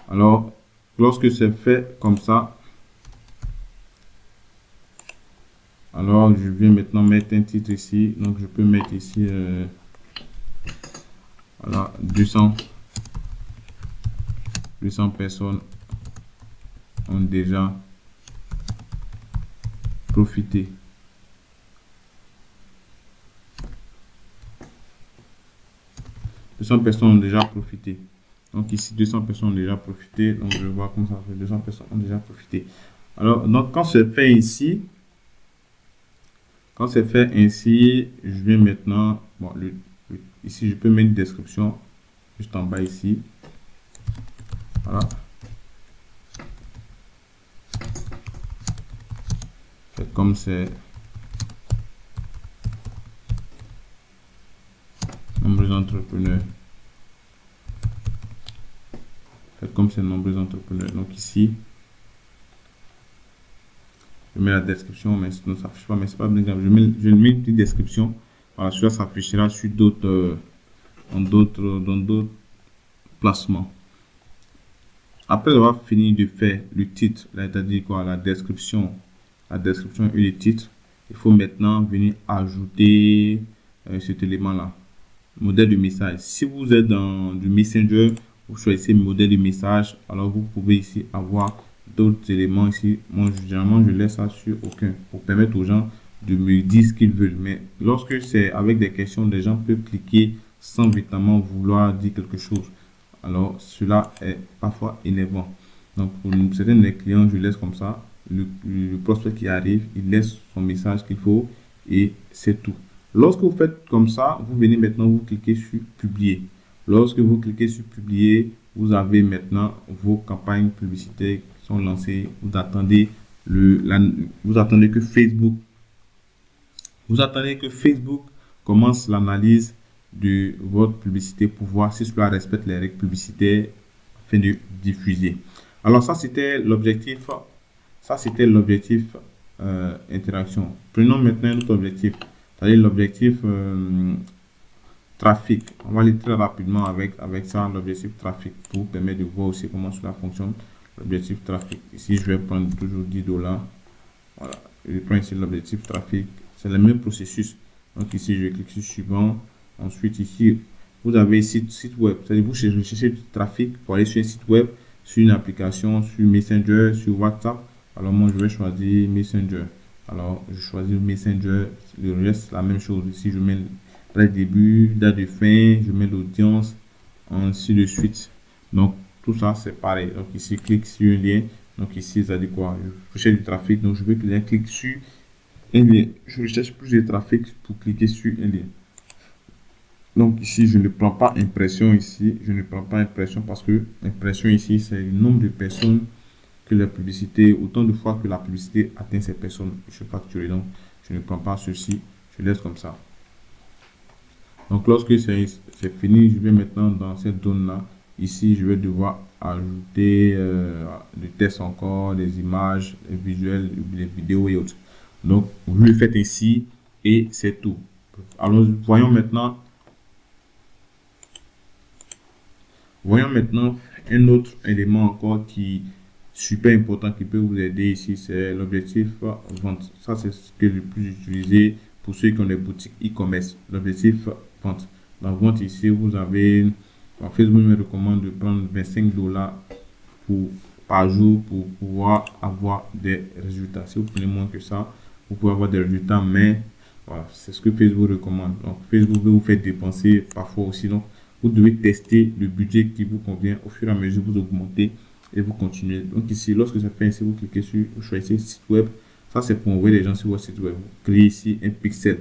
Alors, lorsque c'est fait comme ça, alors je vais maintenant mettre un titre ici. Donc, je peux mettre ici, voilà, 200 personnes ont déjà profité. 200 personnes ont déjà profité. Donc ici, 200 personnes ont déjà profité. Donc je vois comment ça fait. 200 personnes ont déjà profité. Alors, donc quand c'est fait ici, je vais maintenant, bon, ici, je peux mettre une description juste en bas ici. Voilà. Faites comme c'est. Nombreux entrepreneurs. Faites comme c'est nombreux entrepreneurs. Donc ici, je mets la description, mais sinon ça s'affiche pas, mais c'est pas bien grave. Je mets une petite description. Voilà, celui-là s'affichera sur d'autres, dans d'autres placements. Après avoir fini de faire le titre, c'est-à-dire quoi, la description et le titre, il faut maintenant venir ajouter cet élément-là. Modèle de message. Si vous êtes dans du Messenger, vous choisissez modèle de message. Alors vous pouvez ici avoir d'autres éléments ici. Moi, généralement, je laisse ça sur aucun pour permettre aux gens de me dire ce qu'ils veulent. Mais lorsque c'est avec des questions, les gens peuvent cliquer sans véritablement vouloir dire quelque chose. Alors, cela est parfois énervant. Donc, pour certains des clients, je laisse comme ça. Le prospect qui arrive, il laisse son message qu'il faut et c'est tout. Lorsque vous faites comme ça, vous venez maintenant, vous cliquez sur publier. Lorsque vous cliquez sur publier, vous avez maintenant vos campagnes publicitaires qui sont lancées. Vous attendez que Facebook commence l'analyse de votre publicité pour voir si cela respecte les règles publicitaires afin de diffuser. Alors ça c'était l'objectif. Interaction. Prenons maintenant un autre objectif. C'est-à-dire l'objectif trafic. On va aller très rapidement avec ça, l'objectif trafic, pour permettre de voir aussi comment cela fonctionne. L'objectif trafic. Ici, je vais prendre toujours $10. Voilà. Je prends ici l'objectif trafic. C'est le même processus. Donc ici, je clique sur suivant. Ensuite, ici, vous avez site web. C'est-à-dire vous cherchez du trafic pour aller sur un site web, sur une application, sur Messenger, sur WhatsApp. Alors moi, je vais choisir Messenger. Alors, je choisis Messenger. Le reste, la même chose. Ici, je mets le début, date de fin, je mets l'audience, ainsi de suite. Donc, tout ça, c'est pareil. Donc, ici, clique sur un lien. Donc, ici, ça dit quoi? Je cherche du trafic. Donc, je veux que les gens cliquent sur un lien. Je cherche plus de trafic pour cliquer sur un lien. Donc, ici, je ne prends pas impression ici. Je ne prends pas impression parce que impression ici, c'est le nombre de personnes que la publicité, autant de fois que la publicité atteint ces personnes, je suis facturé. Donc, je ne prends pas ceci, je laisse comme ça. Donc, lorsque c'est fini, je vais maintenant dans cette zone-là. Ici, je vais devoir ajouter des tests encore, des images, des visuels, des vidéos et autres. Donc, vous le faites ici et c'est tout. Alors, voyons maintenant un autre élément encore qui super important qui peut vous aider ici, c'est l'objectif vente. Ça, c'est ce que le plus utilisé pour ceux qui ont des boutiques e-commerce. L'objectif vente. Dans vente ici, vous avez, Facebook me recommande de prendre $25 par jour pour pouvoir avoir des résultats. Si vous prenez moins que ça, vous pouvez avoir des résultats, mais voilà, c'est ce que Facebook recommande. Donc, Facebook veut vous faire dépenser parfois aussi. Donc, vous devez tester le budget qui vous convient. Au fur et à mesure, vous augmentez et vous continuez. Donc ici, lorsque ça fait ainsi, vous cliquez sur, vous choisissez site web. Ça, c'est pour envoyer les gens sur votre site web. Vous créez ici un pixel.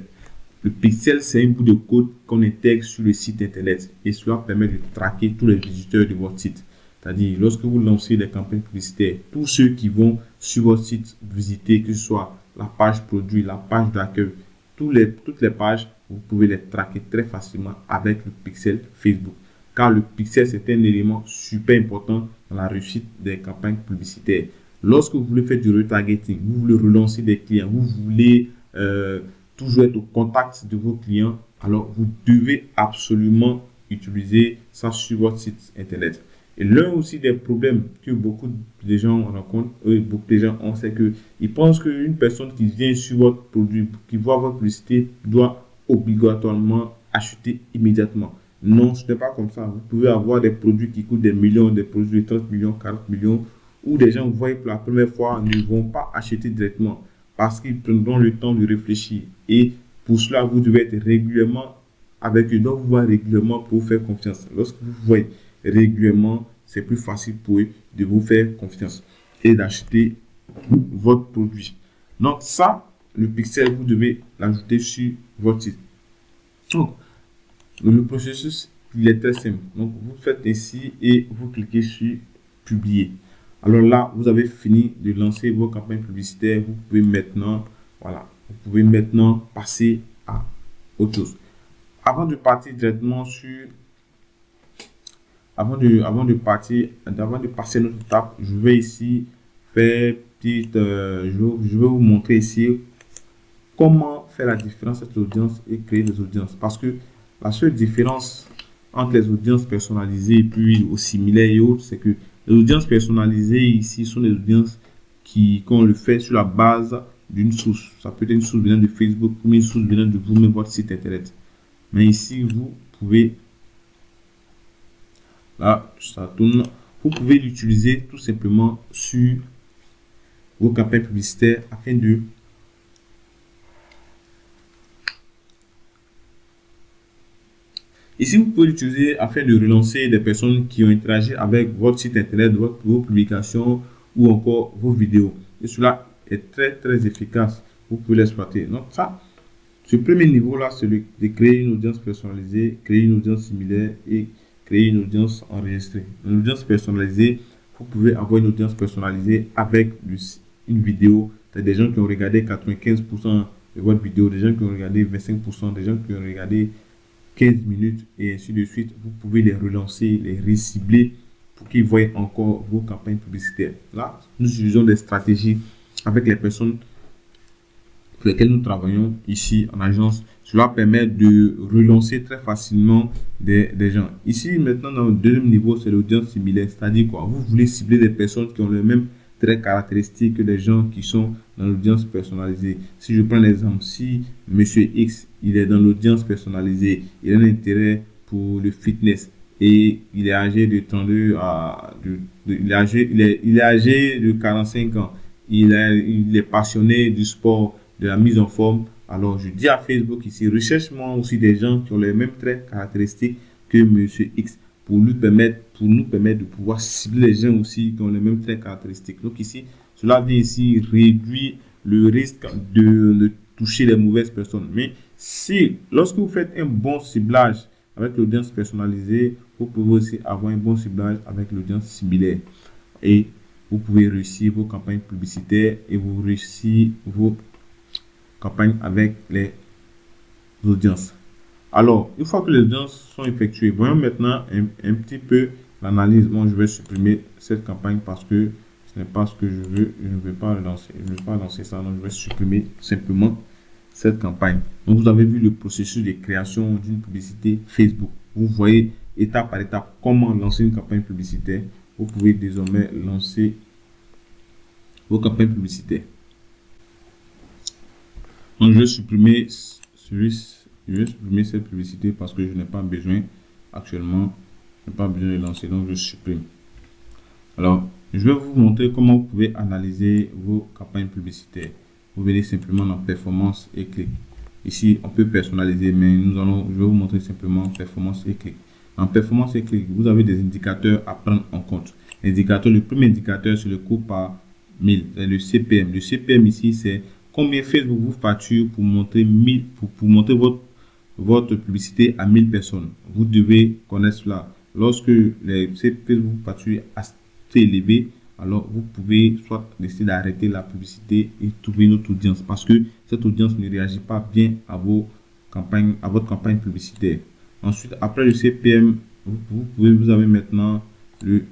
Le pixel, c'est un bout de code qu'on intègre sur le site internet et cela permet de traquer tous les visiteurs de votre site. C'est-à-dire, lorsque vous lancez des campagnes publicitaires, tous ceux qui vont sur votre site visiter, que ce soit la page produit, la page d'accueil, toutes les pages, vous pouvez les traquer très facilement avec le pixel Facebook. Car le pixel, c'est un élément super important dans la réussite des campagnes publicitaires. Lorsque vous voulez faire du retargeting, vous voulez relancer des clients, vous voulez toujours être au contact de vos clients, alors vous devez absolument utiliser ça sur votre site internet. Et l'un aussi des problèmes que beaucoup de gens rencontrent, beaucoup de gens ont, c'est qu'ils pensent qu'une personne qui vient sur votre produit, qui voit votre publicité, doit obligatoirement acheter immédiatement. Non, ce n'est pas comme ça. Vous pouvez avoir des produits qui coûtent des millions, des produits de 30 millions, 40 millions, où des gens voient pour la première fois ne vont pas acheter directement parce qu'ils prendront le temps de réfléchir. Et pour cela, vous devez être régulièrement avec eux. Donc, vous voyez régulièrement pour vous faire confiance. Lorsque vous voyez régulièrement, c'est plus facile pour eux de vous faire confiance et d'acheter votre produit. Donc, ça, le pixel, vous devez l'ajouter sur votre site. Donc, le processus, il est très simple. Donc, vous faites ainsi et vous cliquez sur publier. Alors là, vous avez fini de lancer vos campagnes publicitaires. Vous pouvez maintenant, voilà, vous pouvez maintenant passer à autre chose. Avant de partir directement sur, avant de passer à notre étape, je vais ici faire petite, je vais vous montrer ici comment faire la différence entre l'audience et créer des audiences. Parce que la seule différence entre les audiences personnalisées et puis aux similaires et autres, c'est que les audiences personnalisées ici sont des audiences qu'on le fait sur la base d'une source. Ça peut être une source venant de Facebook ou une source venant de vous-même, votre site internet. Mais ici, vous pouvez, là, ça tourne, vous pouvez l'utiliser tout simplement sur vos campagnes publicitaires afin de ici, vous pouvez l'utiliser afin de relancer des personnes qui ont interagi avec votre site internet, vos publications ou encore vos vidéos. Et cela est très, très efficace. Vous pouvez l'exploiter. Donc, ça, ce premier niveau-là, c'est de créer une audience personnalisée, créer une audience similaire et créer une audience enregistrée. Une audience personnalisée, vous pouvez avoir une audience personnalisée avec une vidéo. C'est des gens qui ont regardé 95% de votre vidéo, des gens qui ont regardé 25%, des gens qui ont regardé 15 minutes et ainsi de suite. Vous pouvez les relancer, les recibler pour qu'ils voient encore vos campagnes publicitaires. Là, nous utilisons des stratégies avec les personnes pour lesquelles nous travaillons ici en agence. Cela permet de relancer très facilement des gens. Ici, maintenant, dans le deuxième niveau, c'est l'audience similaire. C'est-à-dire quoi? Vous voulez cibler des personnes qui ont les mêmes traits caractéristiques que des gens qui sont dans l'audience personnalisée. Si je prends l'exemple, si Monsieur X, il est dans l'audience personnalisée, il a un intérêt pour le fitness et il est âgé de 32 à... il est âgé de 45 ans. Il est passionné du sport, de la mise en forme. Alors, je dis à Facebook ici, recherche-moi aussi des gens qui ont les mêmes traits caractéristiques que Monsieur X pour nous permettre de pouvoir cibler les gens aussi qui ont les mêmes traits caractéristiques. Donc ici, cela vient ici réduire le risque de toucher les mauvaises personnes. Mais si, lorsque vous faites un bon ciblage avec l'audience personnalisée, vous pouvez aussi avoir un bon ciblage avec l'audience similaire. Et vous pouvez réussir vos campagnes publicitaires et vous réussissez vos campagnes avec les audiences. Alors, une fois que les audiences sont effectuées, voyons maintenant un petit peu l'analyse. Moi, je vais supprimer cette campagne parce que ce n'est pas ce que je veux. Je ne veux pas relancer. Je ne veux pas lancer ça. Donc, je vais supprimer simplement cette campagne. Donc, vous avez vu le processus de création d'une publicité Facebook. Vous voyez étape par étape comment lancer une campagne publicitaire. Vous pouvez désormais lancer vos campagnes publicitaires. Donc, je vais supprimer cette publicité parce que je n'ai pas besoin actuellement. Je n'ai pas besoin de lancer, donc je supprime. Alors, je vais vous montrer comment vous pouvez analyser vos campagnes publicitaires. Vous venez simplement dans performance et clic. Ici, on peut personnaliser, mais je vais vous montrer simplement performance et clic. En performance et clic, vous avez des indicateurs à prendre en compte. Le premier indicateur, c'est le coût par 1000, c'est le CPM. Le CPM ici, c'est combien Facebook vous facture pour montrer votre publicité à 1000 personnes. Vous devez connaître cela. lorsque ces Facebook facture assez élevé, alors vous pouvez soit décider d'arrêter la publicité et trouver une autre audience parce que cette audience ne réagit pas bien à vos campagnes, à votre campagne publicitaire. Ensuite, après le CPM, vous avez maintenant le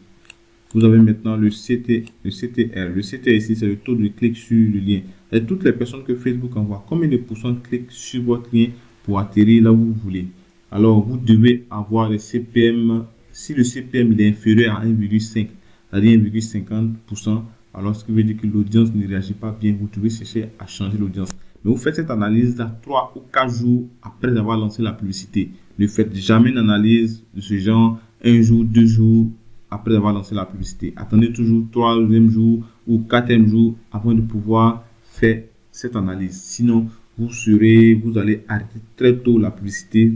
le CTR. Le CTR ici, c'est le taux de clic sur le lien. Et toutes les personnes que Facebook envoie, combien de pourcents cliquent sur votre lien pour atterrir là où vous voulez. Alors, vous devez avoir le CPM. Si le CPM est inférieur à 1,5, c'est-à-dire 1,50%, alors ce qui veut dire que l'audience ne réagit pas bien, vous devez chercher à changer l'audience. Mais vous faites cette analyse là 3 ou 4 jours après avoir lancé la publicité. Ne faites jamais une analyse de ce genre 1 jour, 2 jours après avoir lancé la publicité. Attendez toujours 3e jour ou 4e jour avant de pouvoir faire cette analyse. Sinon, vous allez arrêter très tôt la publicité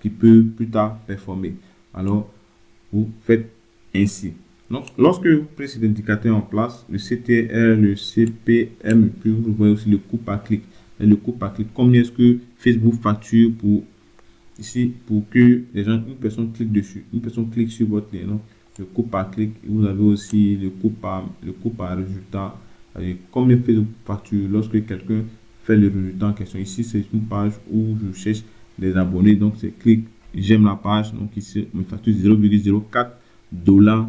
qui peut plus tard performer. Alors, vous faites ainsi. Donc, lorsque vous prenez cet indicateur en place, le CTR, le CPM, puis vous voyez aussi le coût par clic. Et le coût par clic, combien est-ce que Facebook facture pour ici pour que les gens, une personne clique dessus, une personne clique sur votre lien. Donc, le coût par clic, vous avez aussi le coût par résultat. Combien Facebook facture lorsque quelqu'un fait le résultat en question. Ici, c'est une page où je cherche des abonnés. Donc, c'est clic, j'aime la page. Donc, ici, on me facture 0,04 $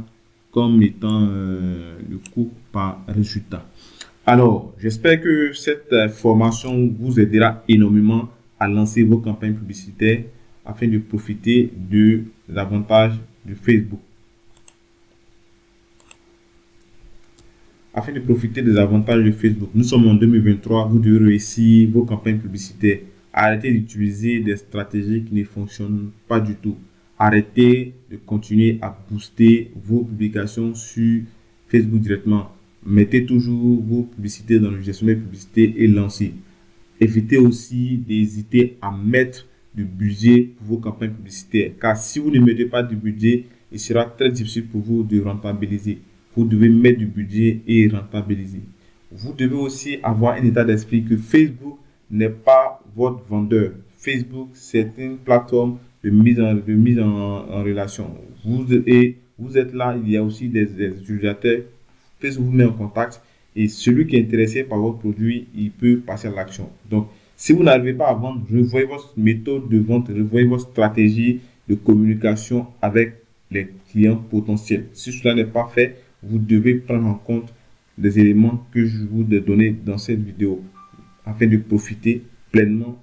comme étant le coût par résultat. Alors, j'espère que cette formation vous aidera énormément à lancer vos campagnes publicitaires afin de profiter des avantages de Facebook. Afin de profiter des avantages de Facebook, nous sommes en 2023, vous devez réussir vos campagnes publicitaires. Arrêtez d'utiliser des stratégies qui ne fonctionnent pas du tout. Arrêtez de continuer à booster vos publications sur Facebook directement. Mettez toujours vos publicités dans le gestionnaire publicité et lancez. Évitez aussi d'hésiter à mettre du budget pour vos campagnes publicitaires. Car si vous ne mettez pas du budget, il sera très difficile pour vous de rentabiliser. Vous devez mettre du budget et rentabiliser. Vous devez aussi avoir un état d'esprit que Facebook n'est pas votre vendeur. Facebook, c'est une plateforme de mise en relation. Vous êtes là, il y a aussi des utilisateurs. Facebook vous met en contact et celui qui est intéressé par votre produit, il peut passer à l'action. Donc, si vous n'arrivez pas à vendre, revoyez votre méthode de vente, revoyez votre stratégie de communication avec les clients potentiels. Si cela n'est pas fait, vous devez prendre en compte les éléments que je vous ai donnés dans cette vidéo afin de profiter pleinement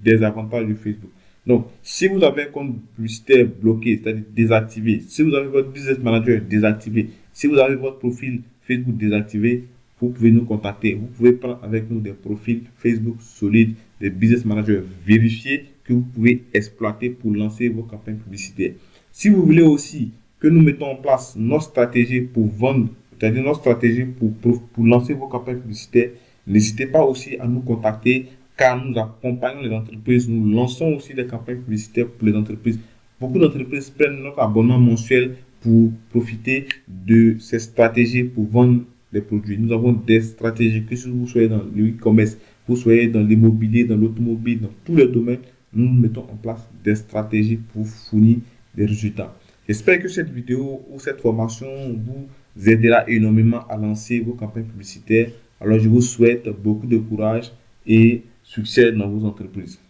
des avantages de Facebook. Donc, si vous avez un compte publicitaire bloqué, c'est-à-dire désactivé, si vous avez votre business manager désactivé, si vous avez votre profil Facebook désactivé, vous pouvez nous contacter. Vous pouvez prendre avec nous des profils Facebook solides, des business managers vérifiés que vous pouvez exploiter pour lancer vos campagnes publicitaires. Si vous voulez aussi que nous mettons en place notre stratégie pour vendre, c'est-à-dire notre stratégie pour lancer vos campagnes publicitaires, n'hésitez pas aussi à nous contacter car nous accompagnons les entreprises. Nous lançons aussi des campagnes publicitaires pour les entreprises. Beaucoup d'entreprises prennent notre abonnement mensuel pour profiter de ces stratégies pour vendre des produits. Nous avons des stratégies, que si vous soyez dans le e-commerce, vous soyez dans l'immobilier, dans l'automobile, dans tous les domaines, nous mettons en place des stratégies pour fournir des résultats. J'espère que cette vidéo ou cette formation vous aidera énormément à lancer vos campagnes publicitaires. Alors, je vous souhaite beaucoup de courage et succès dans vos entreprises.